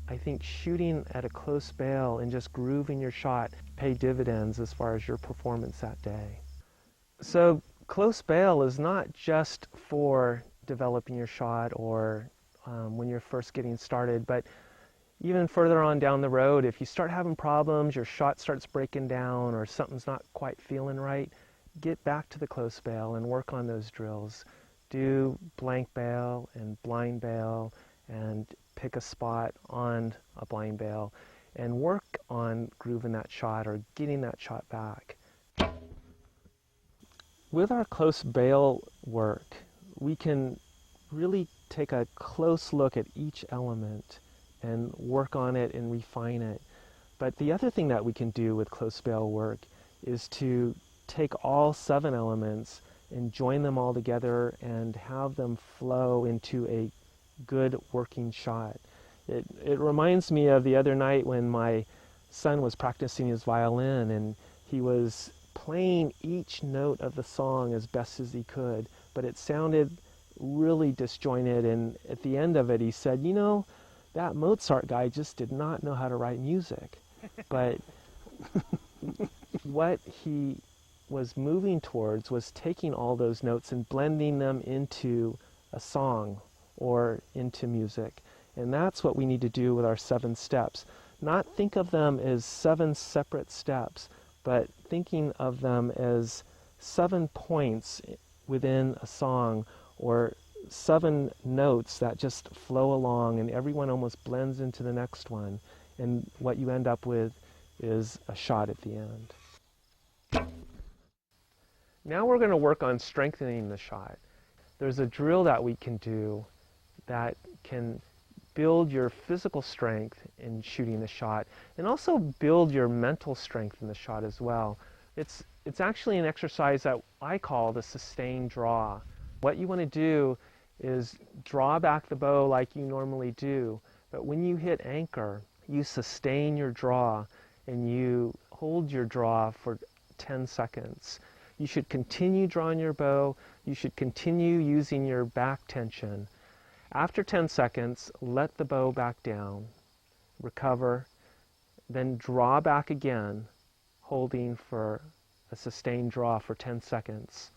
I think shooting at a close bail and just grooving your shot pay dividends as far as your performance that day. So close bail is not just for developing your shot or when you're first getting started, but even further on down the road, if you start having problems, your shot starts breaking down or something's not quite feeling right, get back to the close bail and work on those drills. Do blank bail and blind bail and pick a spot on a blind bail and work on grooving that shot or getting that shot back. With our close bail work, we can really take a close look at each element and work on it and refine it. But the other thing that we can do with close bail work is to take all 7 elements and join them all together and have them flow into a good working shot. It reminds me of the other night when my son was practicing his violin and he was playing each note of the song as best as he could, but it sounded really disjointed, and at the end of it he said, you know, that Mozart guy just did not know how to write music. But what he was moving towards was taking all those notes and blending them into a song or into music. And that's what we need to do with our 7 steps. Not think of them as 7 separate steps, but thinking of them as 7 points within a song or 7 notes that just flow along and everyone almost blends into the next one. And what you end up with is a shot at the end. Now we're going to work on strengthening the shot. There's a drill that we can do that can build your physical strength in shooting the shot and also build your mental strength in the shot as well. It's actually an exercise that I call the sustained draw. What you want to do is draw back the bow like you normally do, but when you hit anchor, you sustain your draw and you hold your draw for 10 seconds. You should continue drawing your bow. You should continue using your back tension. After 10 seconds, let the bow back down, recover, then draw back again, holding for a sustained draw for 10 seconds.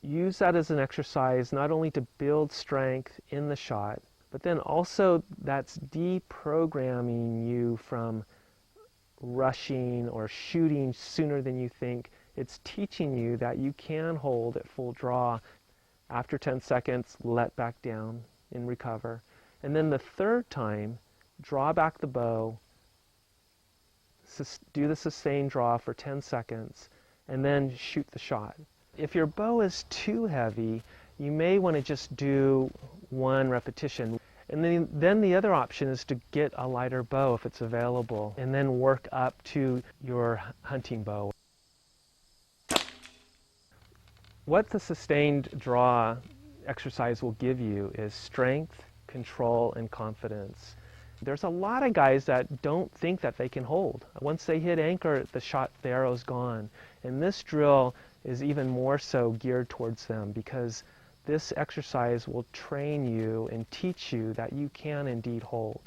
Use that as an exercise not only to build strength in the shot, but then also that's deprogramming you from rushing or shooting sooner than you think. It's teaching you that you can hold at full draw. After 10 seconds, let back down and recover. And then the third time, draw back the bow, do the sustained draw for 10 seconds, and then shoot the shot. If your bow is too heavy, you may want to just do 1 repetition. And then the other option is to get a lighter bow if it's available, and then work up to your hunting bow. What the sustained draw exercise will give you is strength, control, and confidence. There's a lot of guys that don't think that they can hold. Once they hit anchor, the arrow's gone. And this drill is even more so geared towards them, because this exercise will train you and teach you that you can indeed hold.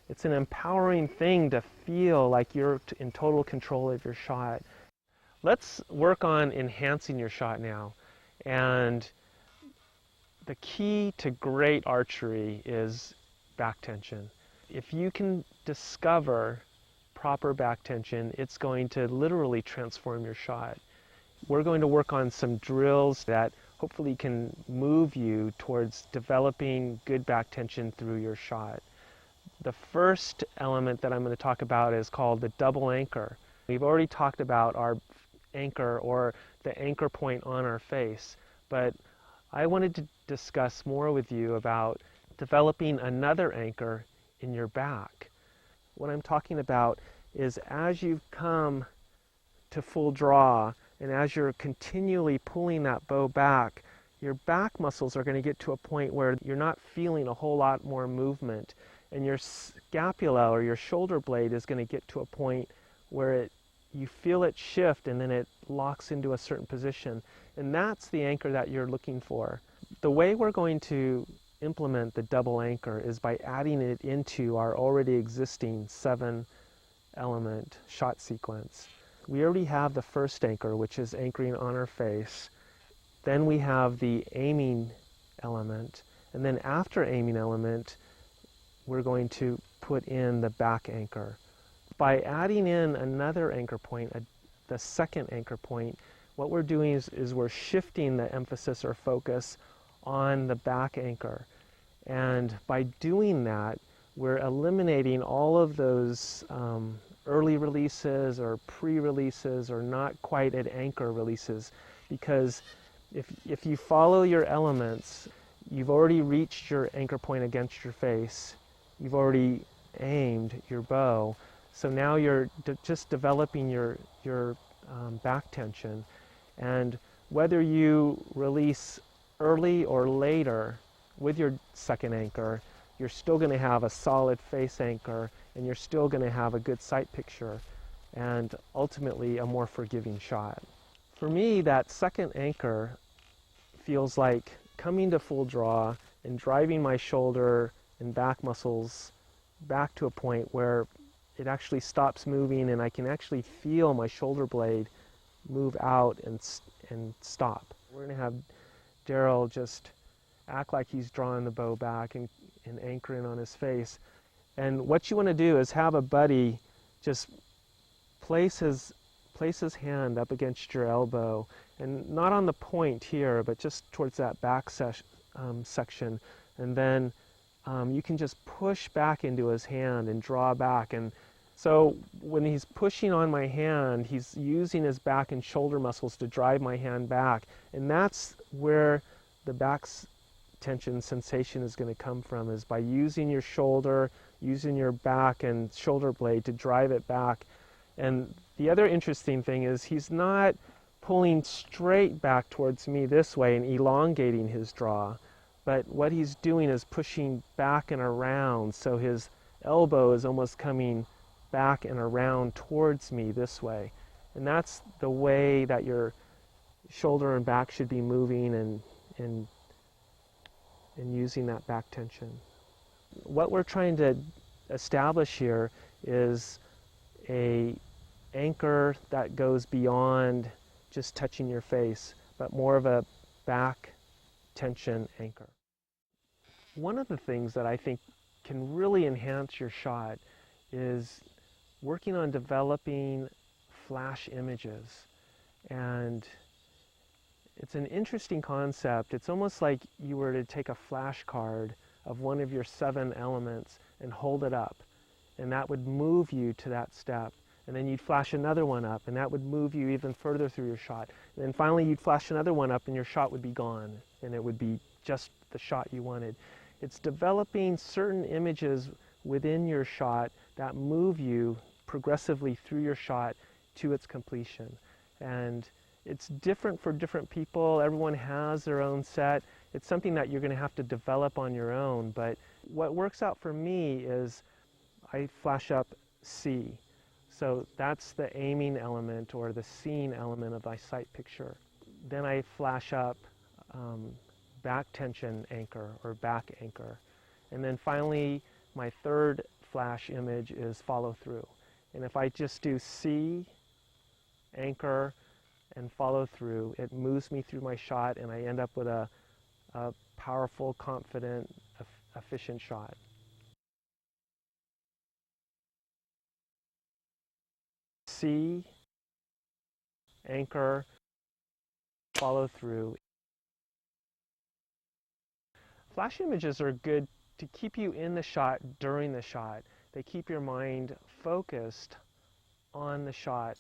It's an empowering thing to feel like you're in total control of your shot. Let's work on enhancing your shot now. And the key to great archery is back tension. If you can discover proper back tension, it's going to literally transform your shot. We're going to work on some drills that hopefully can move you towards developing good back tension through your shot. The first element that I'm going to talk about is called the double anchor. We've already talked about our anchor, or the anchor point on our face, but I wanted to discuss more with you about developing another anchor in your back. What I'm talking about is, as you come to full draw and as you're continually pulling that bow back, your back muscles are going to get to a point where you're not feeling a whole lot more movement, and your scapula or your shoulder blade is going to get to a point where you feel it shift and then it locks into a certain position. And that's the anchor that you're looking for. The way we're going to implement the double anchor is by adding it into our already existing 7-element shot sequence. We already have the first anchor, which is anchoring on our face. Then we have the aiming element. And then after aiming element, we're going to put in the back anchor. By adding in another anchor point, the second anchor point, what we're doing is we're shifting the emphasis or focus on the back anchor. And by doing that, we're eliminating all of those early releases or pre-releases or not quite at anchor releases. Because if you follow your elements, you've already reached your anchor point against your face. You've already aimed your bow. So now you're just developing your back tension. And whether you release early or later with your second anchor, you're still going to have a solid face anchor, and you're still going to have a good sight picture, and ultimately a more forgiving shot. For me, that second anchor feels like coming to full draw and driving my shoulder and back muscles back to a point where it actually stops moving, and I can actually feel my shoulder blade move out and stop. We're going to have Daryl just act like he's drawing the bow back and anchoring on his face. And what you want to do is have a buddy just place his hand up against your elbow, and not on the point here, but just towards that back section. And then you can just push back into his hand and draw back. And so when he's pushing on my hand, he's using his back and shoulder muscles to drive my hand back. And that's where the back tension sensation is going to come from, is by using your shoulder, using your back and shoulder blade to drive it back. And the other interesting thing is he's not pulling straight back towards me this way and elongating his draw, but what he's doing is pushing back and around, so his elbow is almost coming back and around towards me this way. And that's the way that your shoulder and back should be moving and using that back tension. What we're trying to establish here is a anchor that goes beyond just touching your face, but more of a back tension anchor. One of the things that I think can really enhance your shot is working on developing flash images. And it's an interesting concept. It's almost like you were to take a flashcard of one of your 7 elements and hold it up, and that would move you to that step. And then you'd flash another one up, and that would move you even further through your shot. And then finally you'd flash another one up, and your shot would be gone, and it would be just the shot you wanted. It's developing certain images within your shot that move you progressively through your shot to its completion. And it's different for different people. Everyone has their own set. It's something that you're going to have to develop on your own. But what works out for me is I flash up C. So that's the aiming element or the seeing element of my sight picture. Then I flash up back tension anchor or back anchor. And then finally, my third flash image is follow through. And if I just do C, anchor, and follow through, it moves me through my shot and I end up with a powerful, confident, efficient shot. C, anchor, follow through. Flash images are good to keep you in the shot during the shot. They keep your mind focused on the shot.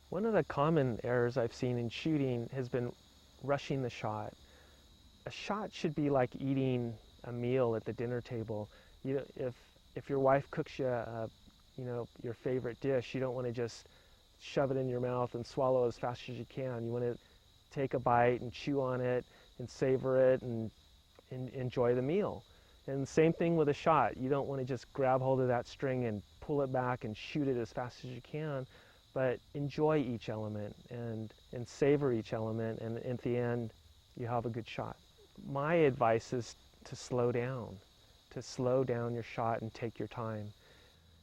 One of the common errors I've seen in shooting has been rushing the shot. A shot should be like eating a meal at the dinner table. You know, if your wife cooks you, your favorite dish, you don't want to just shove it in your mouth and swallow as fast as you can. You want to take a bite and chew on it and savor it and enjoy the meal. And same thing with a shot. You don't want to just grab hold of that string and pull it back and shoot it as fast as you can, but enjoy each element and savor each element, and at the end you have a good shot. My advice is to slow down your shot and take your time.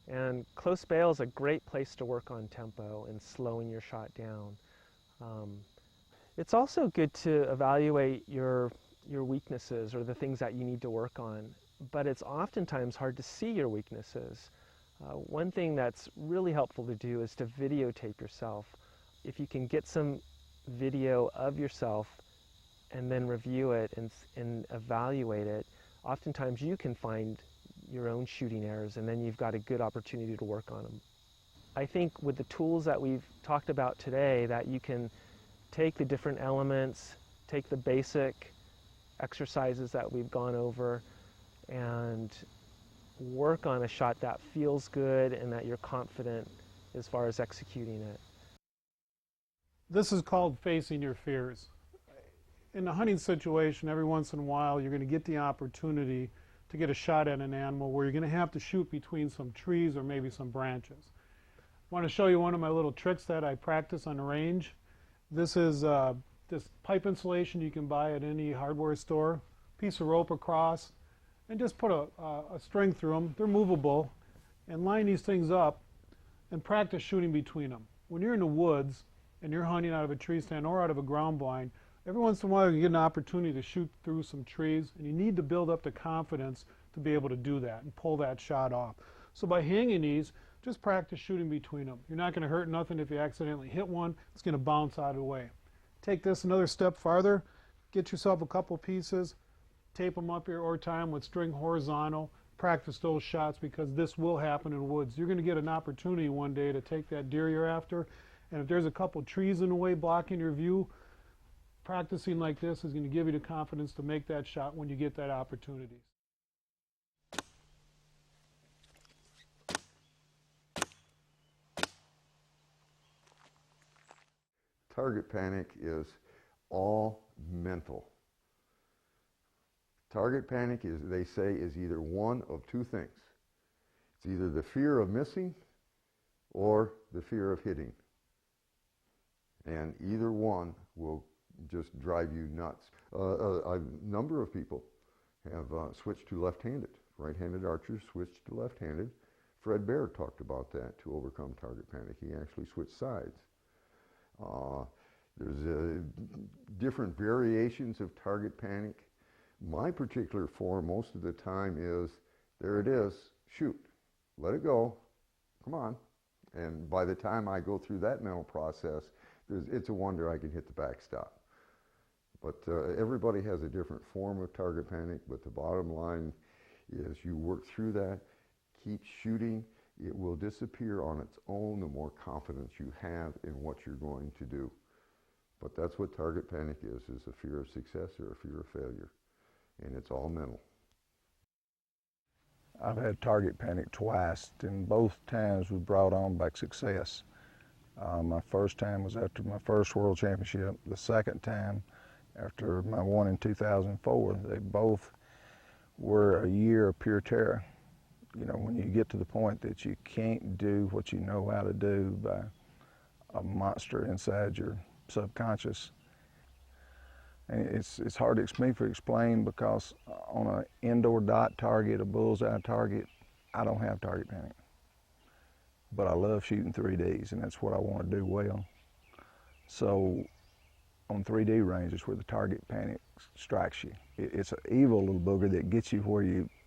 And close bail is a great place to work on tempo and slowing your shot down. It's also good to evaluate your weaknesses or the things that you need to work on, but it's oftentimes hard to see your weaknesses. One thing that's really helpful to do is to videotape yourself. If you can get some video of yourself and then review it and evaluate it, oftentimes you can find your own shooting errors and then you've got a good opportunity to work on them. I think with the tools that we've talked about today, that you can take the different elements, take the basic exercises that we've gone over and work on a shot that feels good and that you're confident as far as executing it. This is called facing your fears. In a hunting situation, every once in a while, you're going to get the opportunity to get a shot at an animal where you're going to have to shoot between some trees or maybe some branches. I want to show you one of my little tricks that I practice on the range. This is this pipe insulation you can buy at any hardware store, piece of rope across, and just put a string through them. They're movable, and line these things up and practice shooting between them. When you're in the woods and you're hunting out of a tree stand or out of a ground blind, every once in a while you get an opportunity to shoot through some trees, and you need to build up the confidence to be able to do that and pull that shot off. So by hanging these, just practice shooting between them. You're not going to hurt nothing if you accidentally hit one. It's going to bounce out of the way. Take this another step farther, get yourself a couple pieces, tape them up here or tie them with string horizontal, practice those shots, because this will happen in the woods. You're going to get an opportunity one day to take that deer you're after, and if there's a couple trees in the way blocking your view, practicing like this is going to give you the confidence to make that shot when you get that opportunity. Target panic is all mental. Target panic is, they say, is either one of two things. It's either the fear of missing or the fear of hitting. And either one will just drive you nuts. A number of people have switched to left-handed. Right-handed archers switched to left-handed. Fred Bear talked about that to overcome target panic. He actually switched sides. There's different variations of target panic. My particular form most of the time is, there it is, shoot, let it go, come on. And by the time I go through that mental process, it's a wonder I can hit the backstop. But everybody has a different form of target panic, but the bottom line is you work through that, keep shooting. It will disappear on its own the more confidence you have in what you're going to do. But that's what target panic is a fear of success or a fear of failure. And it's all mental. I've had target panic twice, and both times we brought on back success. My first time was after my first World Championship. The second time, after my one in 2004, they both were a year of pure terror. You know, when you get to the point that you can't do what you know how to do by a monster inside your subconscious. And it's hard to explain because on an indoor dot target, a bullseye target, I don't have target panic. But I love shooting 3Ds, and that's what I want to do well. So on 3D ranges where the target panic strikes you, it's an evil little booger that gets you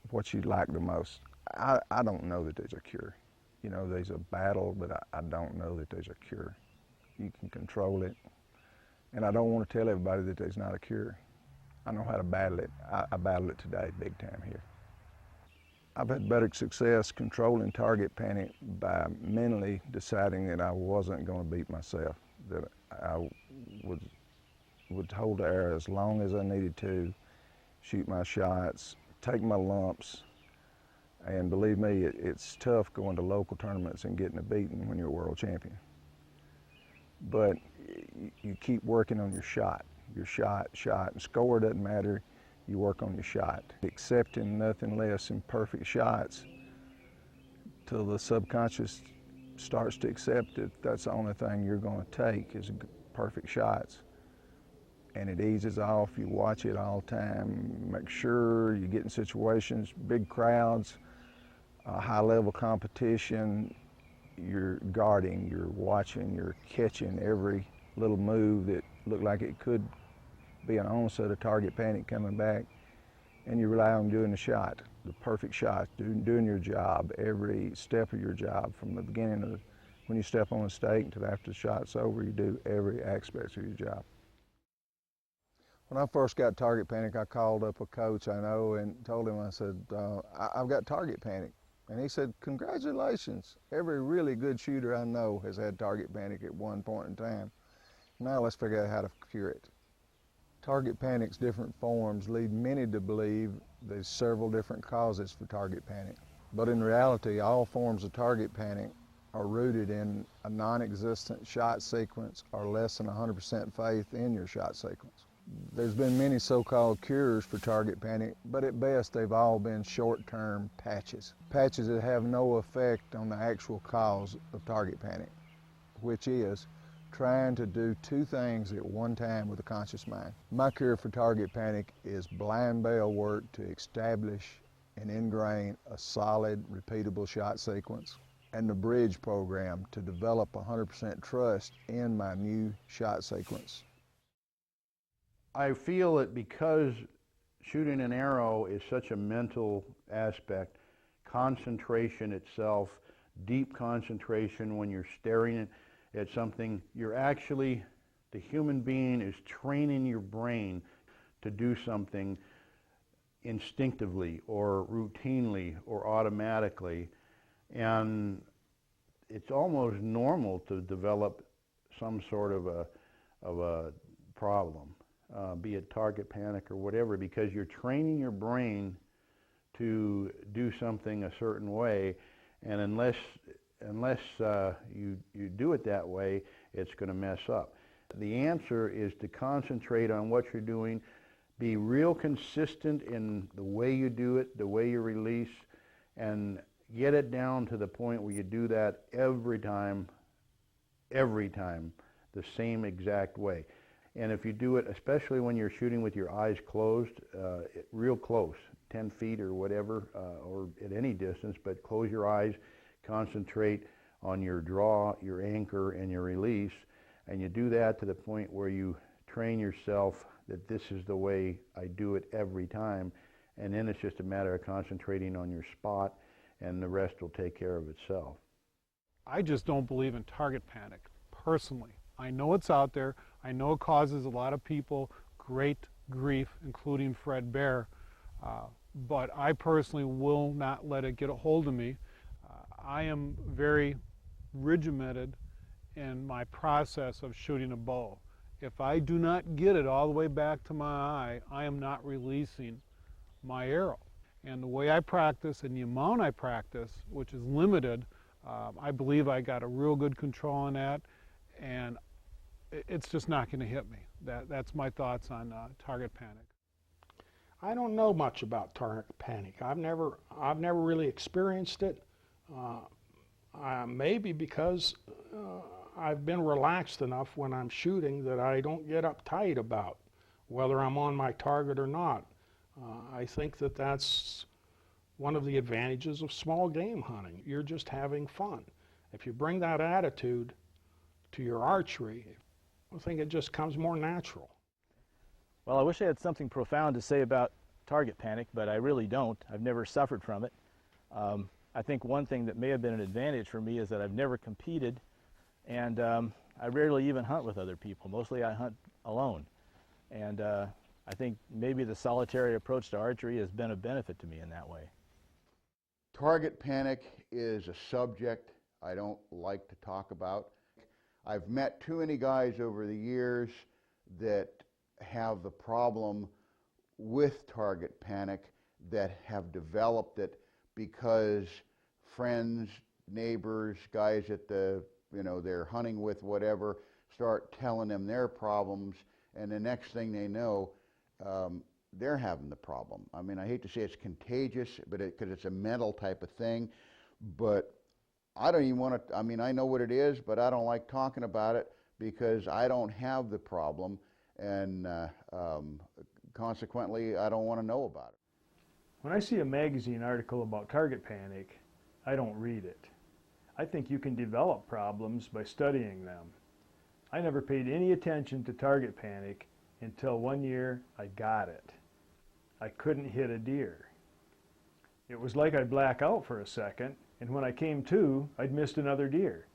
what you like the most. I don't know that there's a cure. You know, there's a battle, but I don't know that there's a cure. You can control it. And I don't want to tell everybody that there's not a cure. I know how to battle it. I battle it today, big time here. I've had better success controlling target panic by mentally deciding that I wasn't going to beat myself, that I would hold the air as long as I needed to, shoot my shots, take my lumps, and believe me, it's tough going to local tournaments and getting a beating when you're a world champion. But you keep working on your shot, and score doesn't matter. You work on your shot, accepting nothing less than perfect shots till the subconscious starts to accept it. That's the only thing you're going to take is perfect shots. And it eases off. You watch it all the time. Make sure you get in situations, big crowds, high-level competition. You're guarding, you're watching, you're catching every little move that looked like it could be an onset of target panic coming back, and you rely on doing the shot, the perfect shot, doing your job, every step of your job from the beginning of when you step on the stake until after the shot's over. You do every aspect of your job. When I first got target panic, I called up a coach I know and told him, I said, I've got target panic. And he said, congratulations. Every really good shooter I know has had target panic at one point in time. Now let's figure out how to cure it. Target panic's different forms lead many to believe there's several different causes for target panic. But in reality, all forms of target panic are rooted in a non-existent shot sequence or less than 100% faith in your shot sequence. There's been many so-called cures for target panic, but at best they've all been short-term patches. Patches that have no effect on the actual cause of target panic, which is trying to do two things at one time with a conscious mind. My cure for target panic is blind bell work to establish and ingrain a solid, repeatable shot sequence, and the bridge program to develop 100% trust in my new shot sequence. I feel that because shooting an arrow is such a mental aspect, concentration itself, deep concentration when you're staring at something, you're actually, the human being is training your brain to do something instinctively or routinely or automatically, and it's almost normal to develop some sort of a problem. Be it target panic or whatever, because you're training your brain to do something a certain way, and unless you do it that way, it's going to mess up. The answer is to concentrate on what you're doing, be real consistent in the way you do it, the way you release, and get it down to the point where you do that every time, the same exact way. And if you do it, especially when you're shooting with your eyes closed, real close, 10 feet or whatever, or at any distance, but close your eyes, concentrate on your draw, your anchor, and your release, and you do that to the point where you train yourself that this is the way I do it every time, and then it's just a matter of concentrating on your spot, and the rest will take care of itself. I just don't believe in target panic, personally. I know it's out there. I know it causes a lot of people great grief, including Fred Bear, but I personally will not let it get a hold of me. I am very regimented in my process of shooting a bow. If I do not get it all the way back to my eye, I am not releasing my arrow. And the way I practice and the amount I practice, which is limited, I believe I got a real good control on that, and it's just not going to hit me. That's my thoughts on target panic. I don't know much about target panic. I've never really experienced it. Maybe because I've been relaxed enough when I'm shooting that I don't get uptight about whether I'm on my target or not. I think that that's one of the advantages of small game hunting. You're just having fun. If you bring that attitude to your archery, I think it just comes more natural. Well, I wish I had something profound to say about target panic, but I really don't. I've never suffered from it. I think one thing that may have been an advantage for me is that I've never competed, and I rarely even hunt with other people. Mostly I hunt alone. And I think maybe the solitary approach to archery has been a benefit to me in that way. Target panic is a subject I don't like to talk about. I've met too many guys over the years that have the problem with target panic, that have developed it because friends, neighbors, guys at the, they're hunting with, whatever, start telling them their problems, and the next thing they know, they're having the problem. I mean, I hate to say it's contagious, but because it's a mental type of thing, but I don't even want to, I know what it is, but I don't like talking about it because I don't have the problem, and consequently, I don't want to know about it. When I see a magazine article about target panic, I don't read it. I think you can develop problems by studying them. I never paid any attention to target panic until one year I got it. I couldn't hit a deer. It was like I'd black out for a second, and when I came to, I'd missed another deer.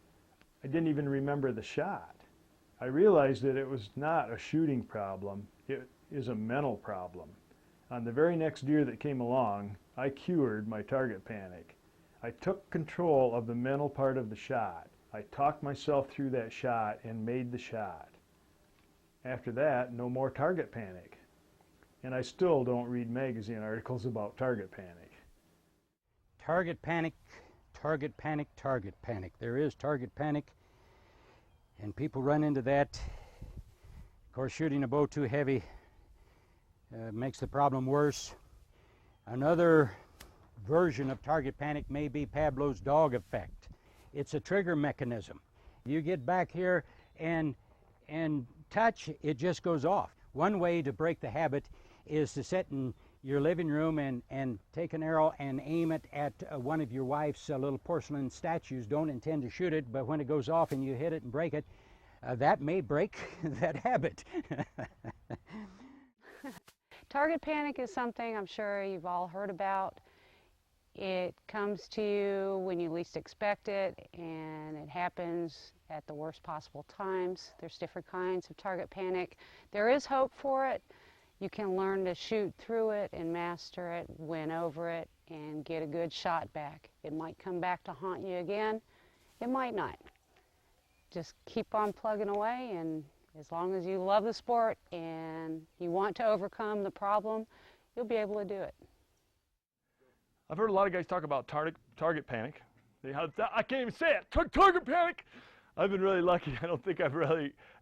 I didn't even remember the shot. I realized that it was not a shooting problem, it is a mental problem. On the very next deer that came along, I cured my target panic. I took control of the mental part of the shot. I talked myself through that shot and made the shot. After that, no more target panic. And I still don't read magazine articles about target panic. Target panic, target panic, target panic. There is target panic, and people run into that. Of course, shooting a bow too heavy makes the problem worse. Another version of target panic may be Pavlov's dog effect. It's a trigger mechanism. You get back here and touch, it just goes off. One way to break the habit is to sit in your living room and take an arrow and aim it at one of your wife's little porcelain statues. Don't intend to shoot it, but when it goes off and you hit it and break it, that may break that habit. Target panic is something I'm sure you've all heard about. It comes to you when you least expect it, and it happens at the worst possible times. There's different kinds of target panic. There is hope for it. You can learn to shoot through it and master it, win over it, and get a good shot back. It might come back to haunt you again. It might not. Just keep on plugging away, and as long as you love the sport and you want to overcome the problem, you'll be able to do it. I've heard a lot of guys talk about target panic. I can't even say it. Target panic. I've been really lucky. I don't think I've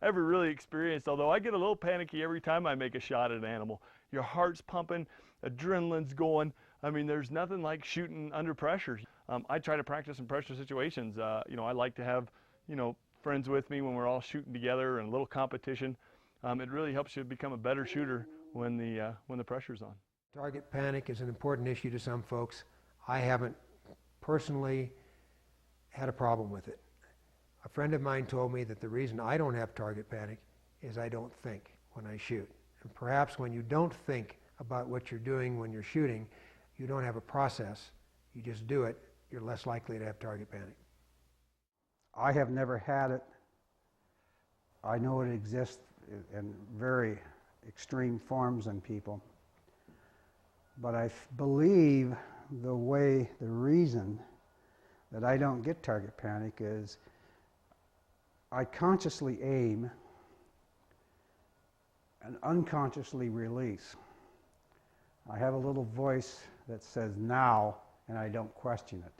ever really experienced, although I get a little panicky every time I make a shot at an animal. Your heart's pumping, adrenaline's going. I mean, there's nothing like shooting under pressure. I try to practice in pressure situations. I like to have, friends with me when we're all shooting together and a little competition. It really helps you become a better shooter when the pressure's on. Target panic is an important issue to some folks. I haven't personally had a problem with it. A friend of mine told me that the reason I don't have target panic is I don't think when I shoot. And perhaps when you don't think about what you're doing when you're shooting, you don't have a process, you just do it, you're less likely to have target panic. I have never had it. I know it exists in very extreme forms in people. But I believe the reason that I don't get target panic is I consciously aim and unconsciously release. I have a little voice that says now, and I don't question it.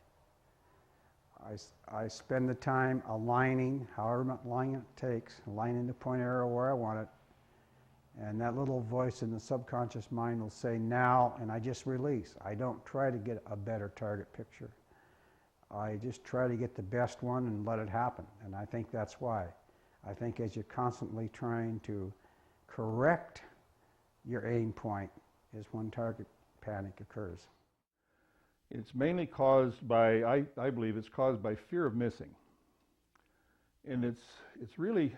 I spend the time aligning, however much aligning it takes, aligning the point arrow where I want it, And that little voice in the subconscious mind will say now, and I just release. I don't try to get a better target picture. I just try to get the best one and let it happen. And I think that's why. I think as you're constantly trying to correct your aim point is when target panic occurs. It's mainly caused by, I believe it's caused by fear of missing. And it's really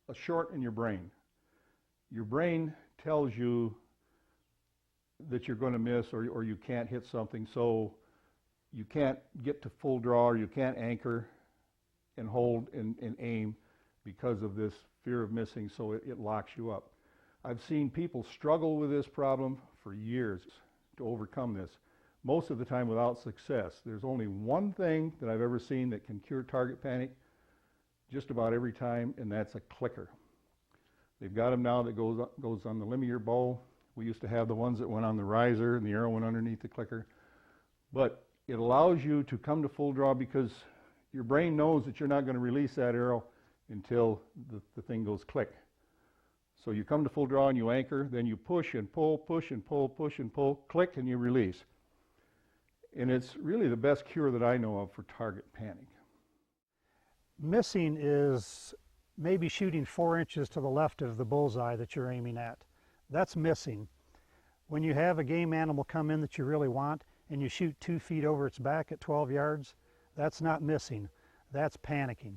a short in your brain. Your brain tells you that you're going to miss or you can't hit something, so you can't get to full draw or you can't anchor and hold and aim because of this fear of missing, so it locks you up. I've seen people struggle with this problem for years to overcome this, most of the time without success. There's only one thing that I've ever seen that can cure target panic just about every time, and that's a clicker. They've got them now that goes on the limb of your bow. We used to have the ones that went on the riser and the arrow went underneath the clicker. But it allows you to come to full draw because your brain knows that you're not going to release that arrow until the thing goes click. So you come to full draw and you anchor, then you push and pull, push and pull, push and pull, click, and you release. And it's really the best cure that I know of for target panic. Missing is maybe shooting 4 inches to the left of the bullseye that you're aiming at. That's missing. When you have a game animal come in that you really want and you shoot 2 feet over its back at 12 yards, that's not missing, that's panicking.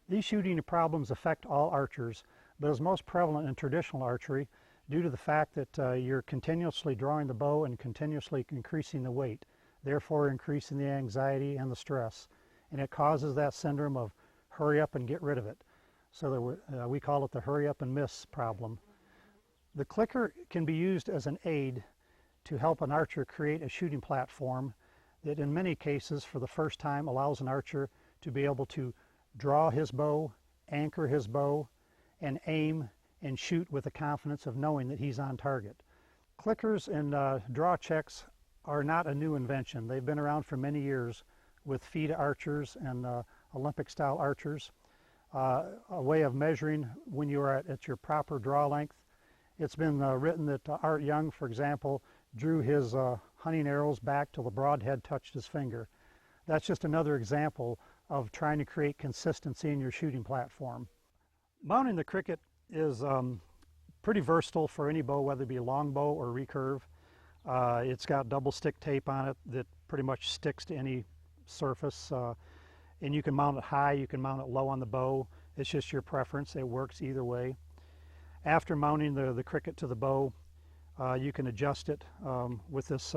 These shooting problems affect all archers, but is most prevalent in traditional archery due to the fact that you're continuously drawing the bow and continuously increasing the weight, therefore increasing the anxiety and the stress. And it causes that syndrome of hurry up and get rid of it. So we call it the hurry up and miss problem. The clicker can be used as an aid to help an archer create a shooting platform that in many cases for the first time allows an archer to be able to draw his bow, anchor his bow, and aim and shoot with the confidence of knowing that he's on target. Clickers and draw checks are not a new invention. They've been around for many years with FIDA archers and Olympic-style archers. A way of measuring when you are at your proper draw length. It's been written that Art Young, for example, drew his hunting arrows back till the broadhead touched his finger. That's just another example of trying to create consistency in your shooting platform. Mounting the cricket is pretty versatile for any bow, whether it be a long bow or recurve. It's got double stick tape on it that pretty much sticks to any surface. And you can mount it high, you can mount it low on the bow. It's just your preference. It works either way. After mounting the cricket to the bow, you can adjust it with this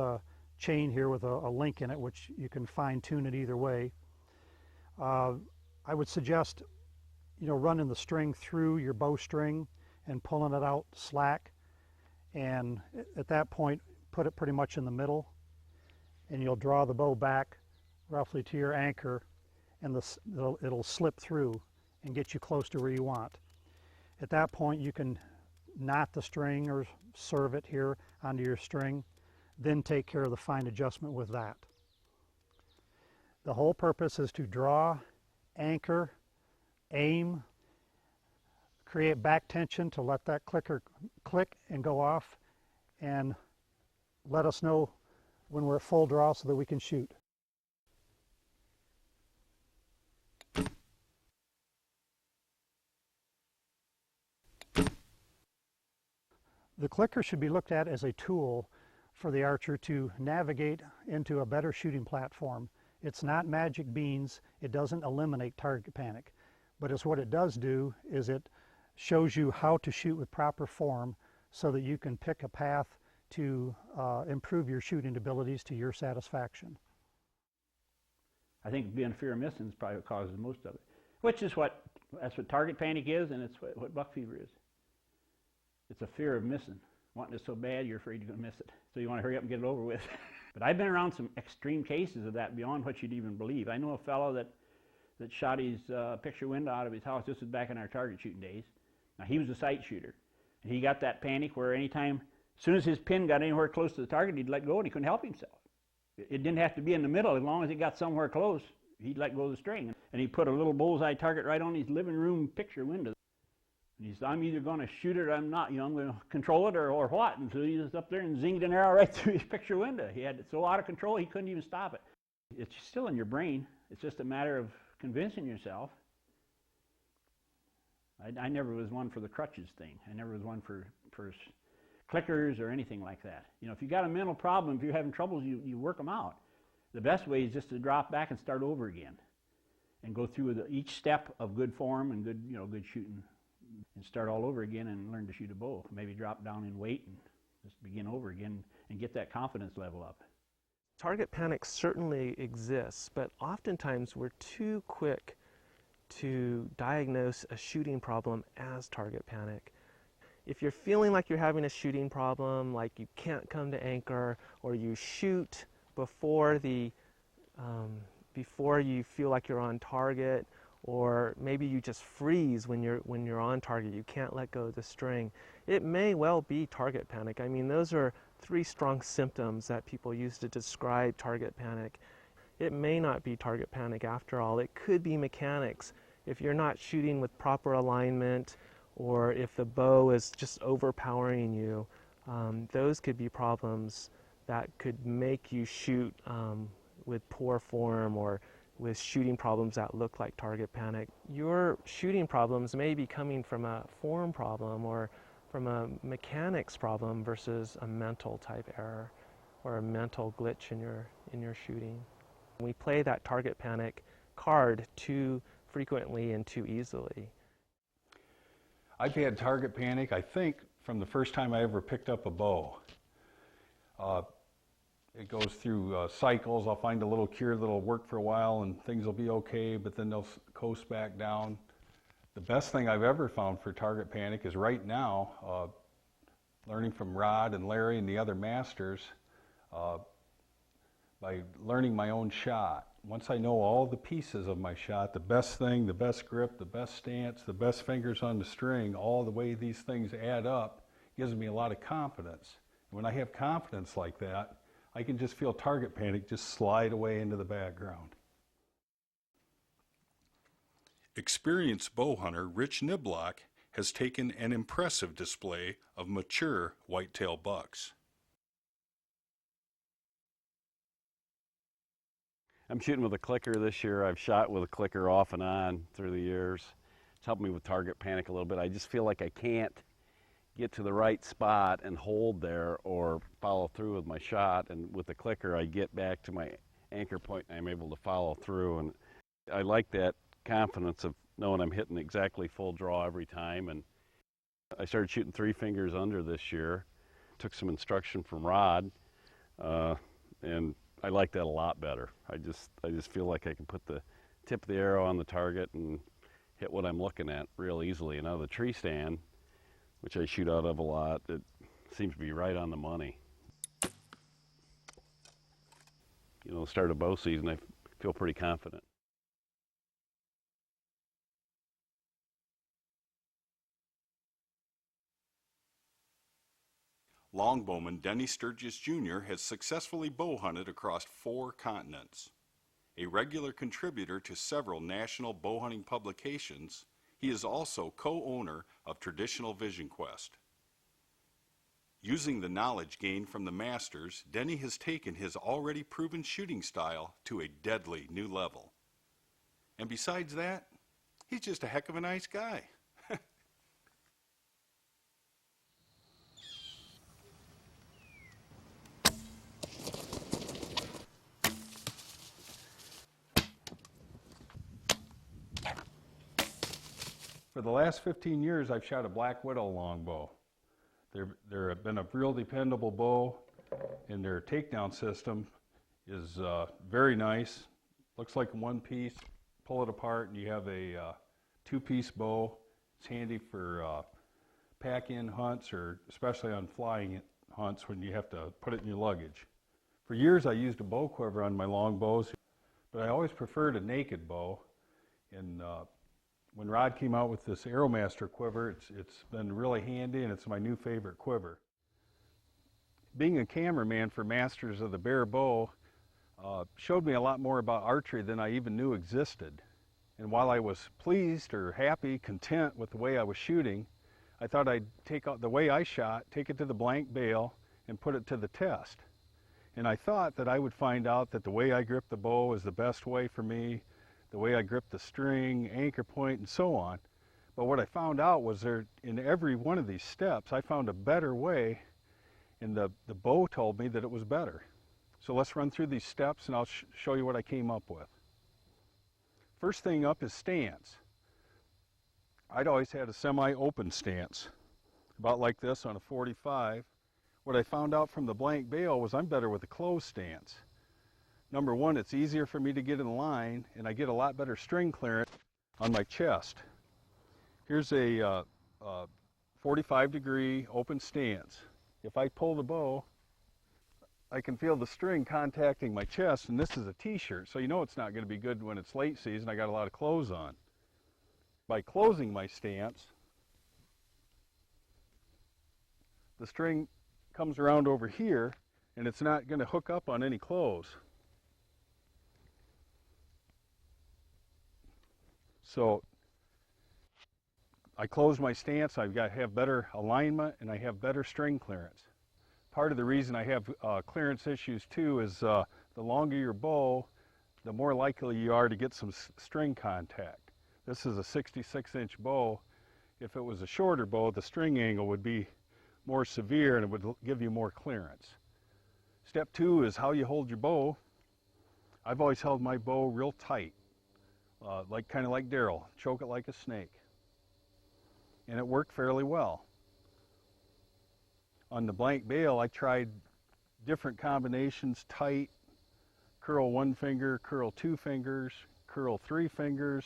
chain here with a link in it, which you can fine tune it either way. I would suggest, running the string through your bowstring and pulling it out slack. And at that point, put it pretty much in the middle, and you'll draw the bow back roughly to your anchor, and it'll slip through and get you close to where you want. At that point, you can knot the string or serve it here onto your string, then take care of the fine adjustment with that. The whole purpose is to draw, anchor, aim, create back tension to let that clicker click and go off, and let us know when we're at full draw so that we can shoot. The clicker should be looked at as a tool for the archer to navigate into a better shooting platform. It's not magic beans. It doesn't eliminate target panic. But it's what it does do is it shows you how to shoot with proper form so that you can pick a path to improve your shooting abilities to your satisfaction. I think being fear of missing is probably what causes most of it, which is that's what target panic is, and it's what buck fever is. It's a fear of missing. Wanting it so bad, you're afraid you're going to miss it. So you want to hurry up and get it over with. But I've been around some extreme cases of that beyond what you'd even believe. I know a fellow that shot his picture window out of his house. This was back in our target shooting days. Now, he was a sight shooter. And he got that panic where anytime, as soon as his pin got anywhere close to the target, he'd let go and he couldn't help himself. It didn't have to be in the middle. As long as it got somewhere close, he'd let go of the string. And he put a little bullseye target right on his living room picture window. And he said, I'm either going to shoot it or I'm not. You know, I'm going to control it or what. And so he was up there and zinged an arrow right through his picture window. He had it so out of control he couldn't even stop it. It's still in your brain. It's just a matter of convincing yourself. I never was one for the crutches thing. I never was one for clickers or anything like that. You know, if you got a mental problem, if you're having troubles, you work them out. The best way is just to drop back and start over again, and go through each step of good form and good shooting, and start all over again and learn to shoot a bow. Maybe drop down in weight and just begin over again and get that confidence level up. Target panic certainly exists, but oftentimes we're too quick to diagnose a shooting problem as target panic. If you're feeling like you're having a shooting problem, like you can't come to anchor, or you shoot before before you feel like you're on target, or maybe you just freeze when you're on target, you can't let go of the string, it may well be target panic. I mean, those are 3 strong symptoms that people use to describe target panic. It may not be target panic after all. It could be mechanics. If you're not shooting with proper alignment, or if the bow is just overpowering you, those could be problems that could make you shoot with poor form, or with shooting problems that look like target panic. Your shooting problems may be coming from a form problem or from a mechanics problem versus a mental type error or a mental glitch in your shooting. We play that target panic card too frequently and too easily. I've had target panic, I think, from the first time I ever picked up a bow. It goes through cycles. I'll find a little cure that'll work for a while and things will be okay, but then they'll coast back down. The best thing I've ever found for target panic is right now, learning from Rod and Larry and the other masters, by learning my own shot. Once I know all the pieces of my shot, the best thing, the best grip, the best stance, the best fingers on the string, all the way these things add up, gives me a lot of confidence. And when I have confidence like that, I can just feel target panic just slide away into the background. Experienced bow hunter Rich Niblock has taken an impressive display of mature whitetail bucks. I'm shooting with a clicker this year. I've shot with a clicker off and on through the years. It's helped me with target panic a little bit. I just feel like I can't get to the right spot and hold there or follow through with my shot. And with the clicker, I get back to my anchor point and I'm able to follow through. And I like that confidence of knowing I'm hitting exactly full draw every time. And I started shooting 3 fingers under this year. Took some instruction from Rod, and I like that a lot better. I just feel like I can put the tip of the arrow on the target and hit what I'm looking at real easily. And out of the tree stand, which I shoot out of a lot, it seems to be right on the money. You know, start of bow season, I feel pretty confident. Longbowman Denny Sturgis Jr. has successfully bow hunted across 4 continents. A regular contributor to several national bow hunting publications, he is also co-owner of Traditional Vision Quest. Using the knowledge gained from the masters, Denny has taken his already proven shooting style to a deadly new level. And besides that, he's just a heck of a nice guy. For the last 15 years, I've shot a Black Widow longbow. They're been a real dependable bow, and their takedown system is very nice. Looks like one piece. Pull it apart, and you have a 2-piece bow. It's handy for pack-in hunts, or especially on flying hunts when you have to put it in your luggage. For years, I used a bow quiver on my longbows, but I always preferred a naked bow. And when Rod came out with this Aeromaster quiver, it's been really handy, and it's my new favorite quiver. Being a cameraman for Masters of the Barebow showed me a lot more about archery than I even knew existed. And while I was pleased or happy, content with the way I was shooting, I thought I'd take out the way I shot, take it to the blank bale, and put it to the test. And I thought that I would find out that the way I grip the bow is the best way for me, the way I grip the string, anchor point, and so on. But what I found out was in every one of these steps, I found a better way, and the bow told me that it was better. So let's run through these steps, and I'll show you what I came up with. First thing up is stance. I'd always had a semi-open stance, about like this on a 45. What I found out from the blank bale was I'm better with a closed stance. Number one, it's easier for me to get in line, and I get a lot better string clearance on my chest. Here's a 45-degree open stance. If I pull the bow, I can feel the string contacting my chest, and this is a t-shirt, so you know it's not going to be good when it's late season. I got a lot of clothes on. By closing my stance, the string comes around over here, and it's not going to hook up on any clothes. So I close my stance, I've got to have better alignment, and I have better string clearance. Part of the reason I have clearance issues too is the longer your bow, the more likely you are to get some string contact. This is a 66-inch bow. If it was a shorter bow, the string angle would be more severe and it would give you more clearance. Step two is how you hold your bow. I've always held my bow real tight, kind of like Daryl, choke it like a snake. And it worked fairly well. On the blank bale, I tried different combinations: tight, curl one finger, curl two fingers, curl three fingers,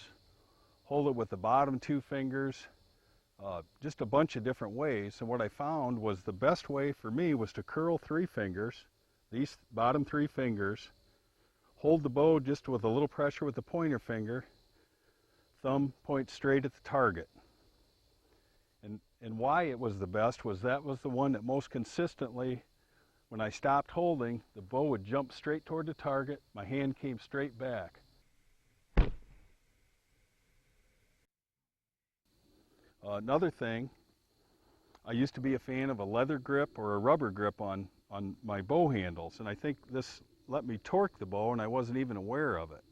hold it with the bottom two fingers, just a bunch of different ways. And what I found was the best way for me was to curl three fingers, these bottom three fingers, hold the bow just with a little pressure with the pointer finger, thumb points straight at the target. And why it was the best was that was the one that most consistently, when I stopped holding, the bow would jump straight toward the target, my hand came straight back. Another thing, I used to be a fan of a leather grip or a rubber grip on my bow handles, and I think this let me torque the bow and I wasn't even aware of it.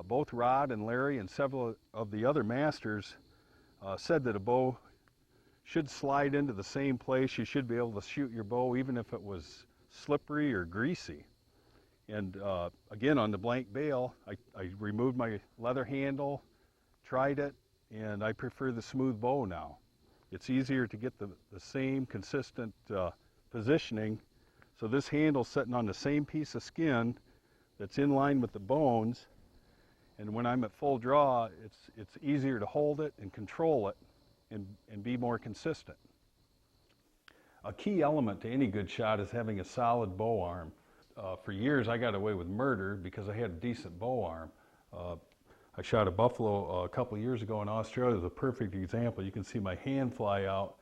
Both Rod and Larry and several of the other masters said that a bow should slide into the same place. You should be able to shoot your bow even if it was slippery or greasy. And again, on the blank bale, I removed my leather handle, tried it, and I prefer the smooth bow now. It's easier to get the same consistent positioning. So this handle's sitting on the same piece of skin that's in line with the bones, and when I'm at full draw, it's easier to hold it and control it and be more consistent. A key element to any good shot is having a solid bow arm. For years I got away with murder because I had a decent bow arm. I shot a buffalo a couple of years ago in Australia. It was a perfect example. You can see my hand fly out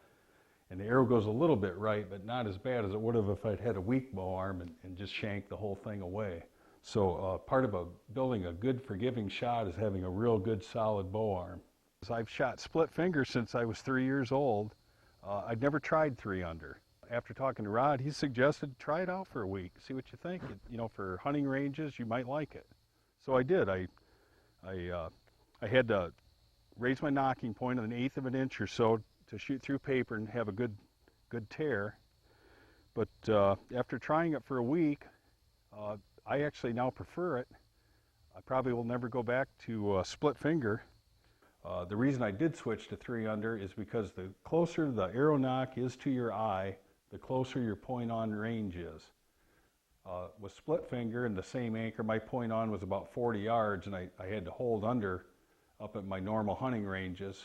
and the arrow goes a little bit right, but not as bad as it would have if I'd had a weak bow arm and just shanked the whole thing away. So part of building a good forgiving shot is having a real good solid bow arm. I've shot split fingers since I was 3 years old. I'd never tried 3-under. After talking to Rod, he suggested try it out for a week, see what you think. You know, for hunting ranges, you might like it. So I did. I had to raise my knocking point 1/8 of an inch or so to shoot through paper and have a good tear. But after trying it for a week, I actually now prefer it. I probably will never go back to split finger. The reason I did switch to 3-under is because the closer the arrow nock is to your eye, the closer your point on range is. With split finger and the same anchor, my point on was about 40 yards, and I had to hold under up at my normal hunting ranges.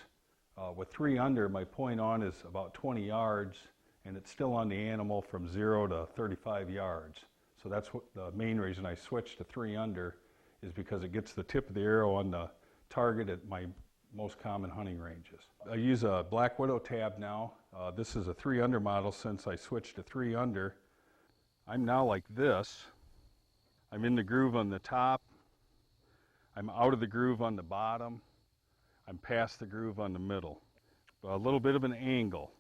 With 3-under, my point on is about 20 yards, and it's still on the animal from 0 to 35 yards. So that's what the main reason I switched to 3-under, is because it gets the tip of the arrow on the target at my most common hunting ranges. I use a Black Widow tab now. This is a 3-under model since I switched to 3-under. I'm now like this. I'm in the groove on the top. I'm out of the groove on the bottom. I'm past the groove on the middle. A little bit of an angle.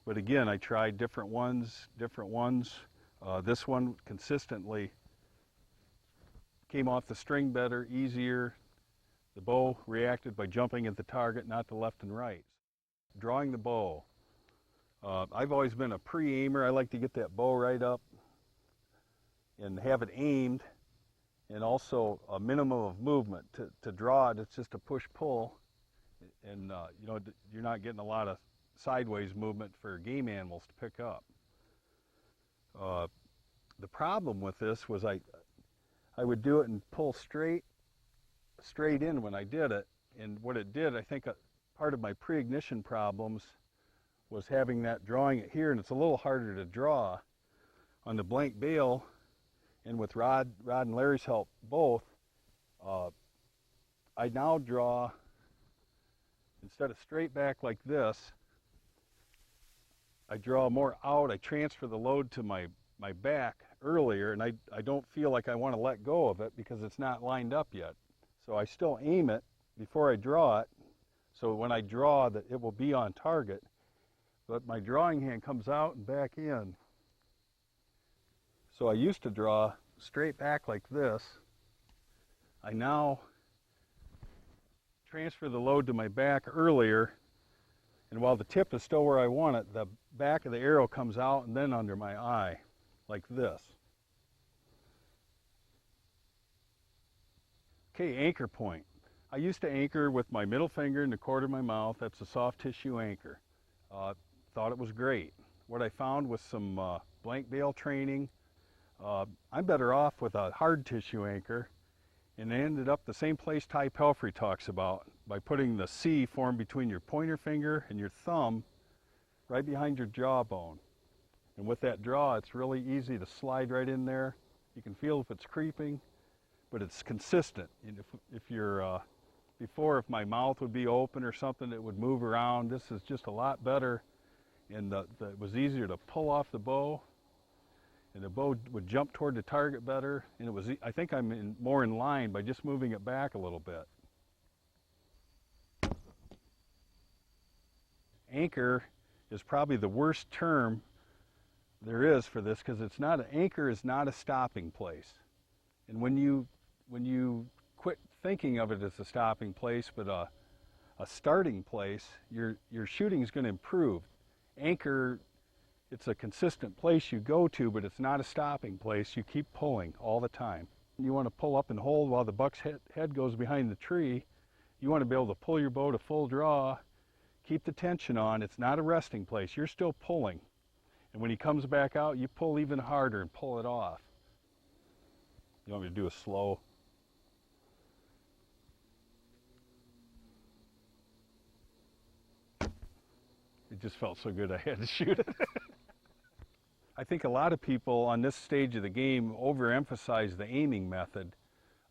But again, I tried different ones. This one consistently came off the string better, easier. The bow reacted by jumping at the target, not the left and right. Drawing the bow. I've always been a pre-aimer. I like to get that bow right up and have it aimed, and also a minimum of movement. To draw it, it's just a push-pull, and you know, you're not getting a lot of sideways movement for game animals to pick up. The problem with this was I would do it and pull straight in when I did it, and what it did, I think part of my pre-ignition problems was having that drawing it here, and it's a little harder to draw on the blank bail. And with Rod and Larry's help both, I now draw, instead of straight back like this, I draw more out. I transfer the load to my back earlier, and I don't feel like I want to let go of it because it's not lined up yet. So I still aim it before I draw it, so when I draw that it will be on target, but my drawing hand comes out and back in. So I used to draw straight back like this. I now transfer the load to my back earlier, and while the tip is still where I want it, the back of the arrow comes out and then under my eye, like this. Okay, anchor point. I used to anchor with my middle finger and the corner of my mouth. That's a soft tissue anchor. Thought it was great. What I found with some blank bail training, I'm better off with a hard tissue anchor, and I ended up the same place Ty Pelfrey talks about, by putting the C formed between your pointer finger and your thumb right behind your jawbone. And with that draw, it's really easy to slide right in there. You can feel if it's creeping, but it's consistent. And if you're, before, if my mouth would be open or something, it would move around. This is just a lot better, and it was easier to pull off the bow, and the bow would jump toward the target better, and it was, I think I'm more in line by just moving it back a little bit. Anchor is probably the worst term there is for this, because it's not, an anchor is not a stopping place. And when you quit thinking of it as a stopping place, but a starting place, your shooting is going to improve. Anchor, it's a consistent place you go to, but it's not a stopping place. You keep pulling all the time. You want to pull up and hold while the buck's head goes behind the tree. You want to be able to pull your bow to full draw, keep the tension on. It's not a resting place. You're still pulling. And when he comes back out, you pull even harder and pull it off. You want me to do a slow? It just felt so good I had to shoot it. I think a lot of people on this stage of the game overemphasize the aiming method.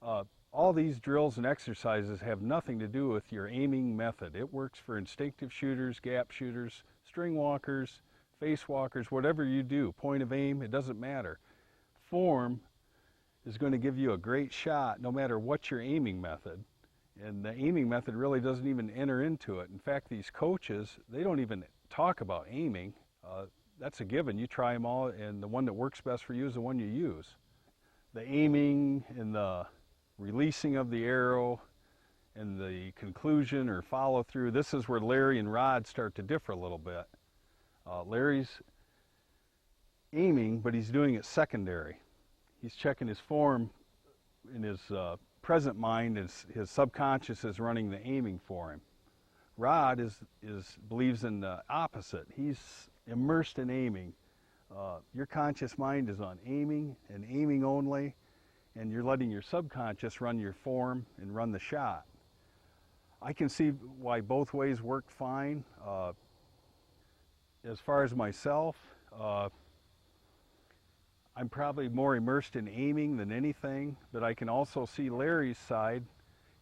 All these drills and exercises have nothing to do with your aiming method. It works for instinctive shooters, gap shooters, string walkers, face walkers, whatever you do. Point of aim, it doesn't matter. Form is going to give you a great shot no matter what your aiming method. And the aiming method really doesn't even enter into it. In fact, these coaches, they don't even talk about aiming. That's a given. You try them all, and the one that works best for you is the one you use. The aiming and the releasing of the arrow and the conclusion or follow through, this is where Larry and Rod start to differ a little bit. Larry's aiming, but he's doing it secondary. He's checking his form in his present mind, his subconscious is running the aiming for him. Rod believes in the opposite. He's immersed in aiming. Your conscious mind is on aiming and aiming only, and you're letting your subconscious run your form and run the shot. I can see why both ways work fine. As far as myself, I'm probably more immersed in aiming than anything, but I can also see Larry's side.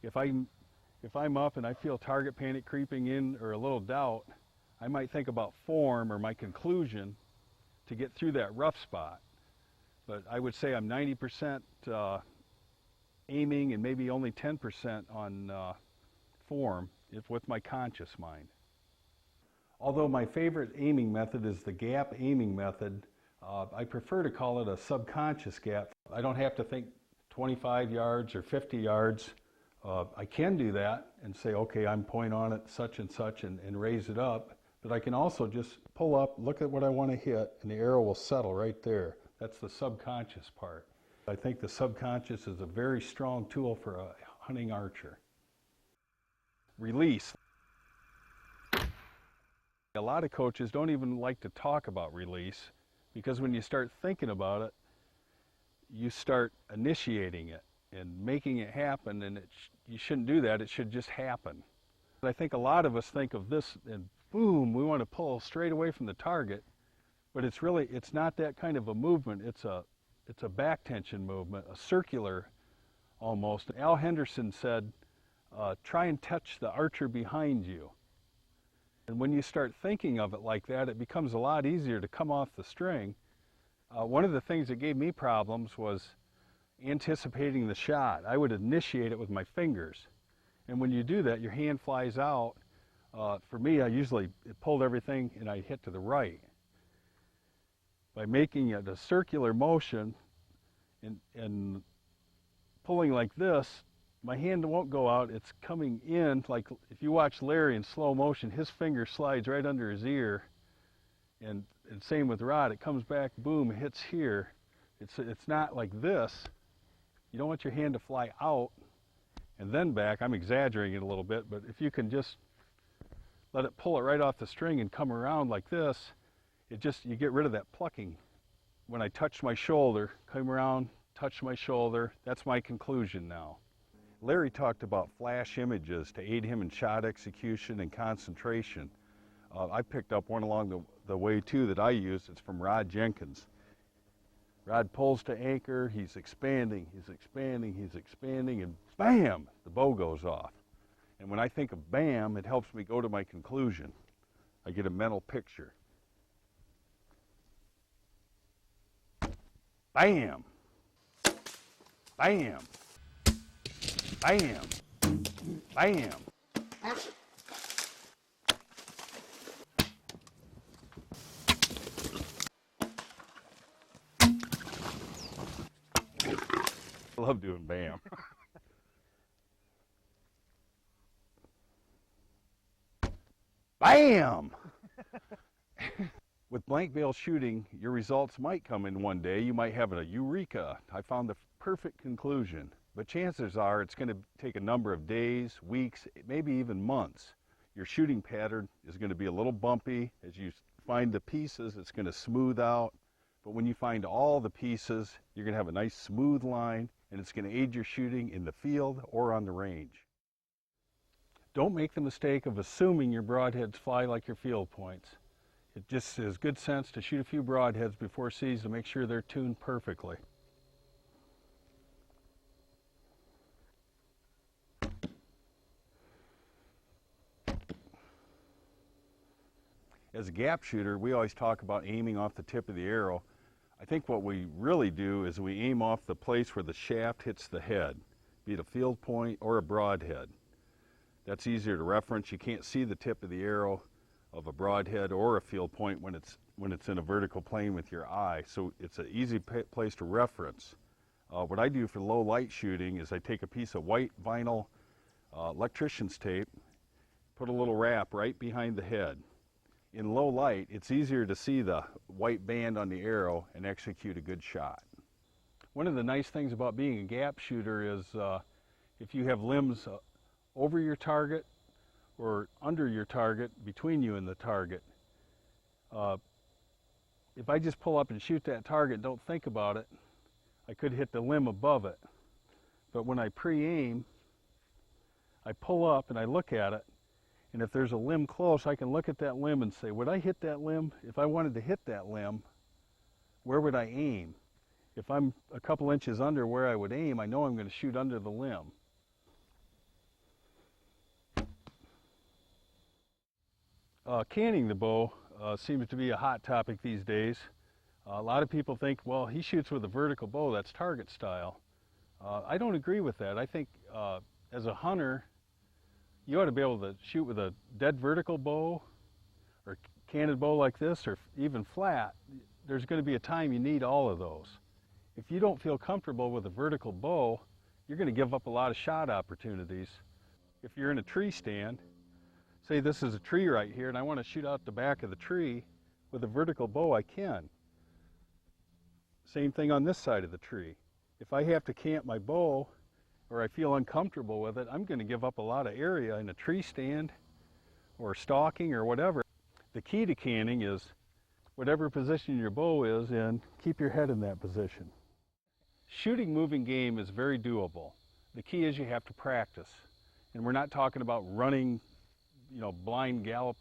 If I'm up and I feel target panic creeping in or a little doubt, I might think about form or my conclusion to get through that rough spot. But I would say I'm 90% aiming and maybe only 10% on form if with my conscious mind. Although my favorite aiming method is the gap aiming method, I prefer to call it a subconscious gap. I don't have to think 25 yards or 50 yards. I can do that and say, okay, I'm point on it such and such and raise it up. But I can also just pull up, look at what I want to hit, and the arrow will settle right there. That's the subconscious part. I think the subconscious is a very strong tool for a hunting archer. Release. A lot of coaches don't even like to talk about release because when you start thinking about it, you start initiating it and making it happen, and you shouldn't do that. It should just happen. I think a lot of us think of this and boom, we want to pull straight away from the target, but it's not that kind of a movement. It's a back tension movement, a circular almost. Al Henderson said, try and touch the archer behind you. And when you start thinking of it like that, it becomes a lot easier to come off the string. One of the things that gave me problems was anticipating the shot. I would initiate it with my fingers. And when you do that, your hand flies out. For me, I usually pulled everything and I hit to the right. By making it a circular motion and pulling like this, my hand won't go out. It's coming in, like if you watch Larry in slow motion, his finger slides right under his ear. And same with Rod, it comes back, boom, it hits here. It's not like this. You don't want your hand to fly out and then back. I'm exaggerating it a little bit, but if you can just let it pull it right off the string and come around like this, you get rid of that plucking. When I touch my shoulder, come around, touch my shoulder, that's my conclusion now. Larry talked about flash images to aid him in shot execution and concentration. I picked up one along the way too that I use. It's from Rod Jenkins. Rod pulls to anchor, he's expanding, and bam, the bow goes off. And when I think of bam, it helps me go to my conclusion. I get a mental picture. Bam, bam, bam, bam. I love doing bam. Bam! With blank veil shooting, your results might come in one day. You might have a eureka. I found the perfect conclusion. But chances are it's going to take a number of days, weeks, maybe even months. Your shooting pattern is going to be a little bumpy. As you find the pieces, it's going to smooth out. But when you find all the pieces, you're going to have a nice smooth line, and it's going to aid your shooting in the field or on the range. Don't make the mistake of assuming your broadheads fly like your field points. It just is good sense to shoot a few broadheads before season to make sure they're tuned perfectly. As a gap shooter, we always talk about aiming off the tip of the arrow. I think what we really do is we aim off the place where the shaft hits the head, be it a field point or a broadhead. That's easier to reference. You can't see the tip of the arrow of a broadhead or a field point when it's in a vertical plane with your eye, so it's an easy place to reference. What I do for low light shooting is I take a piece of white vinyl electrician's tape, put a little wrap right behind the head. In low light, it's easier to see the white band on the arrow and execute a good shot. One of the nice things about being a gap shooter is if you have limbs over your target or under your target, between you and the target, if I just pull up and shoot that target and don't think about it, I could hit the limb above it. But when I pre-aim, I pull up and I look at it, and if there's a limb close, I can look at that limb and say, would I hit that limb? If I wanted to hit that limb, where would I aim? If I'm a couple inches under where I would aim, I know I'm going to shoot under the limb. Canning the bow seems to be a hot topic these days. A lot of people think, well, he shoots with a vertical bow, that's target style. I don't agree with that. I think as a hunter, you ought to be able to shoot with a dead vertical bow or canted bow like this, or even flat. There's going to be a time you need all of those. If you don't feel comfortable with a vertical bow, you're going to give up a lot of shot opportunities. If you're in a tree stand, say this is a tree right here and I want to shoot out the back of the tree with a vertical bow, I can. Same thing on this side of the tree. If I have to camp my bow or I feel uncomfortable with it, I'm going to give up a lot of area in a tree stand or stalking or whatever. The key to canting is whatever position your bow is in, keep your head in that position. Shooting moving game is very doable. The key is you have to practice. And we're not talking about running, blind gallop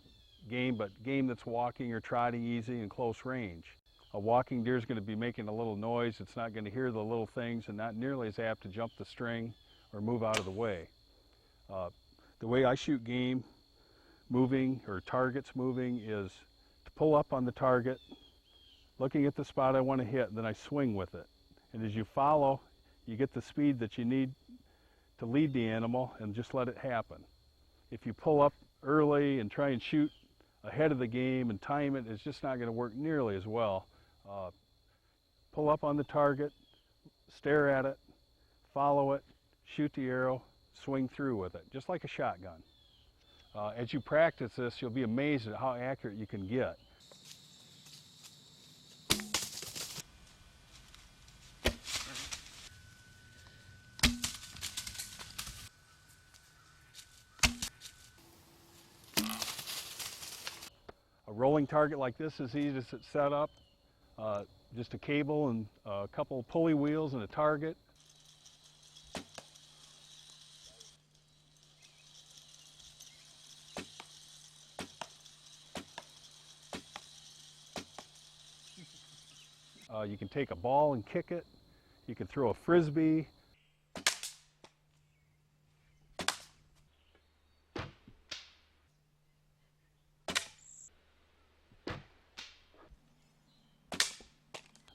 game, but game that's walking or trotting easy in close range. A walking deer is going to be making a little noise. It's not going to hear the little things and not nearly as apt to jump the string or move out of the way. The way I shoot game moving or targets moving is to pull up on the target, looking at the spot I want to hit, and then I swing with it. And as you follow, you get the speed that you need to lead the animal and just let it happen. If you pull up early and try and shoot ahead of the game and time it, it's just not going to work nearly as well. Pull up on the target, stare at it, follow it, shoot the arrow, swing through with it, just like a shotgun. As you practice this, you'll be amazed at how accurate you can get. A rolling target like this is easy to set up. Just a cable and a couple of pulley wheels and a target. You can take a ball and kick it. You can throw a frisbee.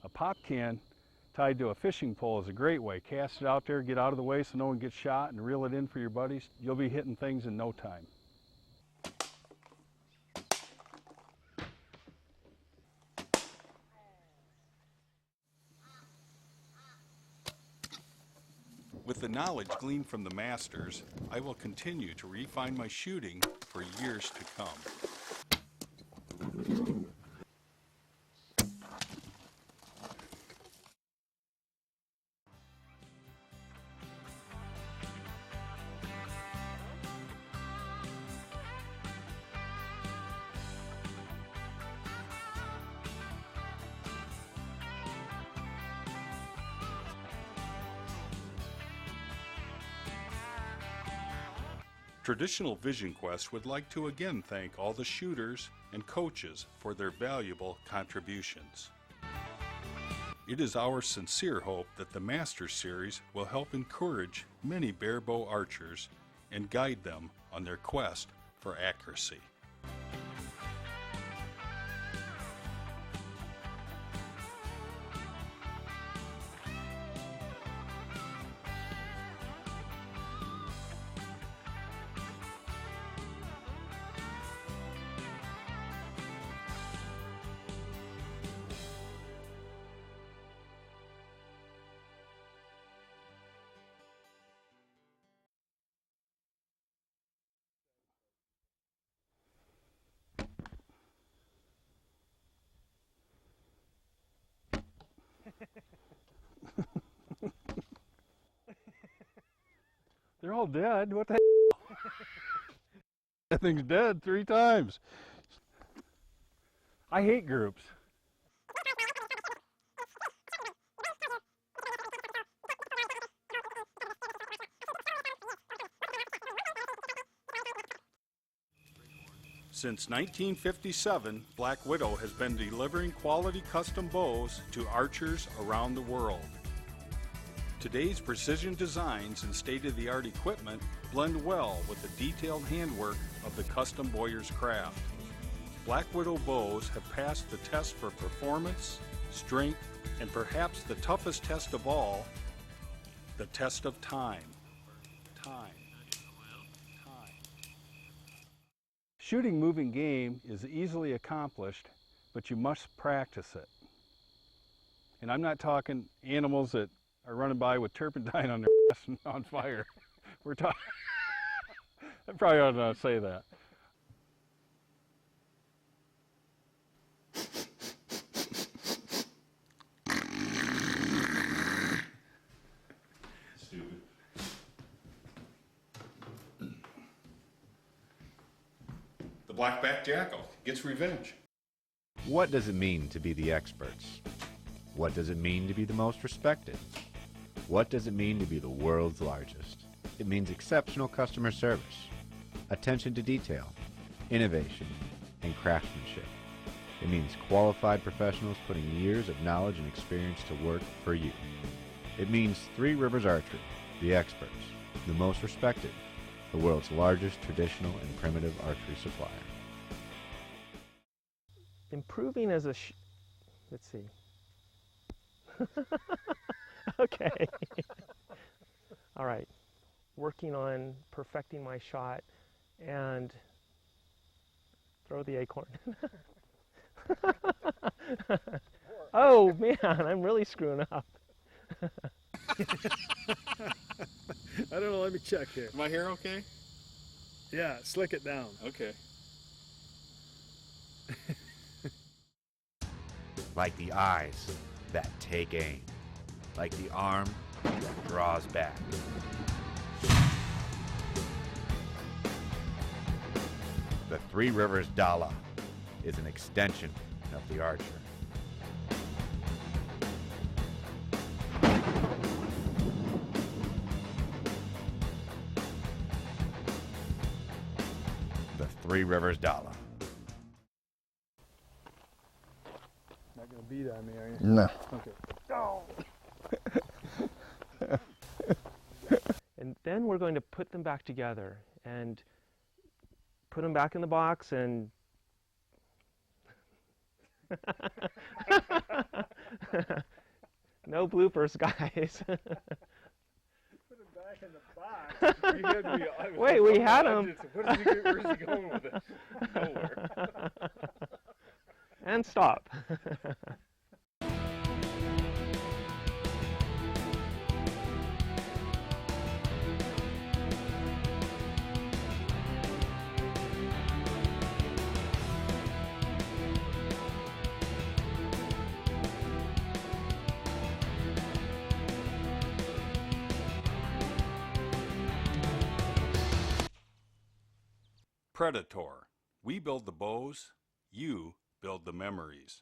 A pop can tied to a fishing pole is a great way. Cast it out there, get out of the way so no one gets shot, and reel it in for your buddies. You'll be hitting things in no time. With the knowledge gleaned from the masters, I will continue to refine my shooting for years to come. Traditional Vision Quest would like to again thank all the shooters and coaches for their valuable contributions. It is our sincere hope that the Master Series will help encourage many barebow archers and guide them on their quest for accuracy. They're all dead. What the heck? That thing's dead 3 times. I hate groups. Since 1957, Black Widow has been delivering quality custom bows to archers around the world. Today's precision designs and state-of-the-art equipment blend well with the detailed handwork of the custom bowyer's craft. Black Widow bows have passed the test for performance, strength, and perhaps the toughest test of all, The test of time. Time. Shooting moving game is easily accomplished, but you must practice it. And I'm not talking animals that are running by with turpentine on their ass and on fire. We're talking, I probably ought not say that. Stupid. The black-backed jackal gets revenge. What does it mean to be the experts? What does it mean to be the most respected? What does it mean to be the world's largest? It means exceptional customer service, attention to detail, innovation, and craftsmanship. It means qualified professionals putting years of knowledge and experience to work for you. It means Three Rivers Archery, the experts, the most respected, the world's largest traditional and primitive archery supplier. Improving as a let's see. Okay. All right. Working on perfecting my shot and throw the acorn. Oh man, I'm really screwing up. I don't know, let me check here. My hair okay? Yeah, slick it down. Okay. Like the eyes that take aim. Like the arm that draws back. The Three Rivers Dala is an extension of the archer. The Three Rivers Dala. Not gonna beat on me, are you? No. Okay. Oh. And then we're going to put them back together and put them back in the box and no bloopers, guys. Put him back in the box. You had me, wait, we had him. Where's he going with it? Nowhere. And stop. Predator. We build the bows, you build the memories.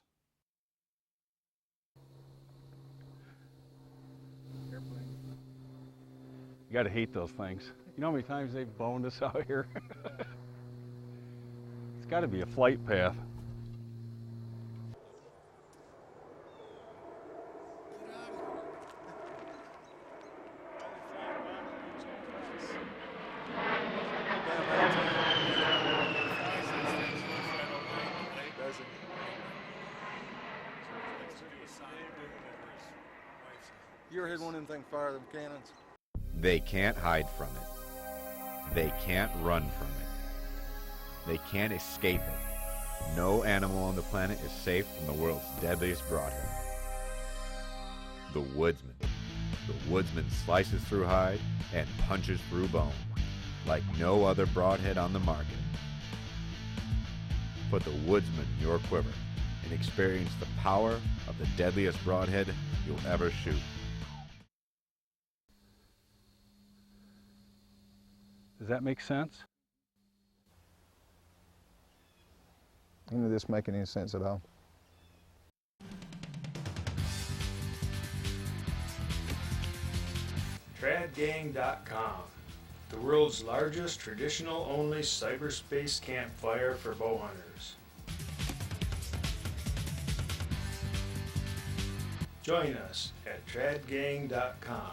You gotta hate those things. You know how many times they've boned us out here? It's gotta be a flight path. You ever hit one of them things fire them cannons? They can't hide from it. They can't run from it. They can't escape it. No animal on the planet is safe from the world's deadliest broadhead. The woodsman. The woodsman slices through hide and punches through bone, like no other broadhead on the market. Put the woodsman in your quiver and experience the power of the deadliest broadhead you'll ever shoot. Does that make sense? Any of this making any sense at all? TradGang.com, the world's largest traditional-only cyberspace campfire for bow hunters. Join us at TradGang.com.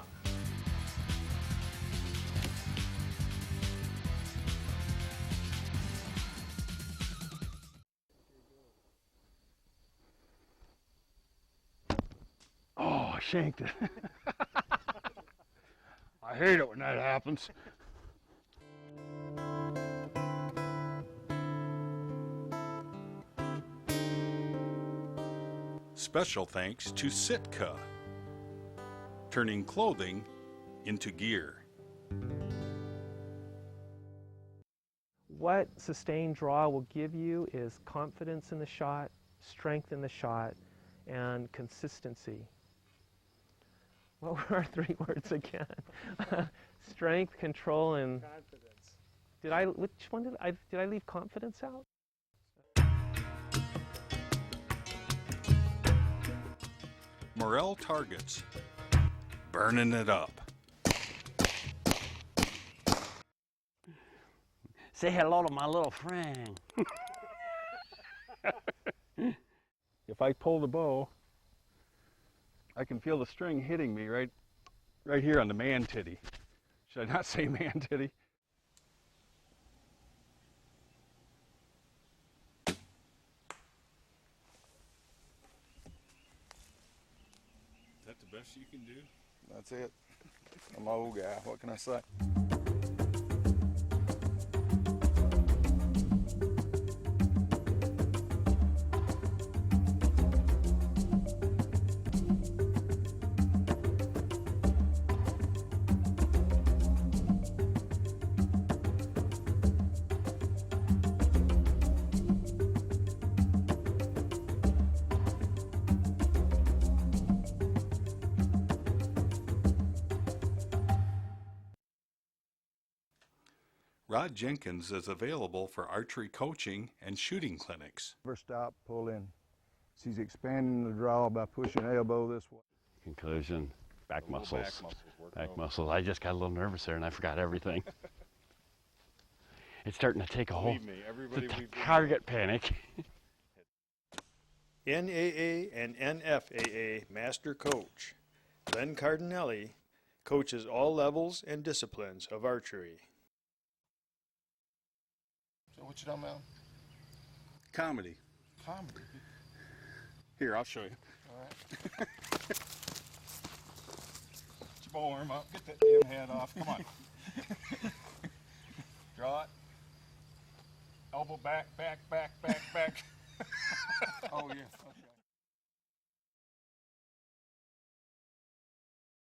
Oh, I shanked it. hate it when that happens. Special thanks to Sitka, turning clothing into gear. What sustained draw will give you is confidence in the shot, strength in the shot, and consistency. What were our 3 words again? Strength, control, and confidence. Which one did I leave confidence out? Morel targets, burning it up. Say hello to my little friend. If I pull the bow, I can feel the string hitting me right here on the man titty. Should I not say man titty? Is that the best you can do? That's it. I'm an old guy. What can I say? Rod Jenkins is available for archery coaching and shooting clinics. Never stop pulling. She's expanding the draw by pushing elbow this way. Conclusion, back muscles. Back muscles. I just got a little nervous there and I forgot everything. It's starting to take a hold. Believe me, everybody The we've been target panic. NAA and NFAA Master Coach Len Cardinelli coaches all levels and disciplines of archery. So what you talking about? Comedy. Comedy. Here, I'll show you. All right. Get your bow arm up. Get that damn head off. Come on. Draw it. Elbow back, back, back, back, back. Oh, yeah. Okay.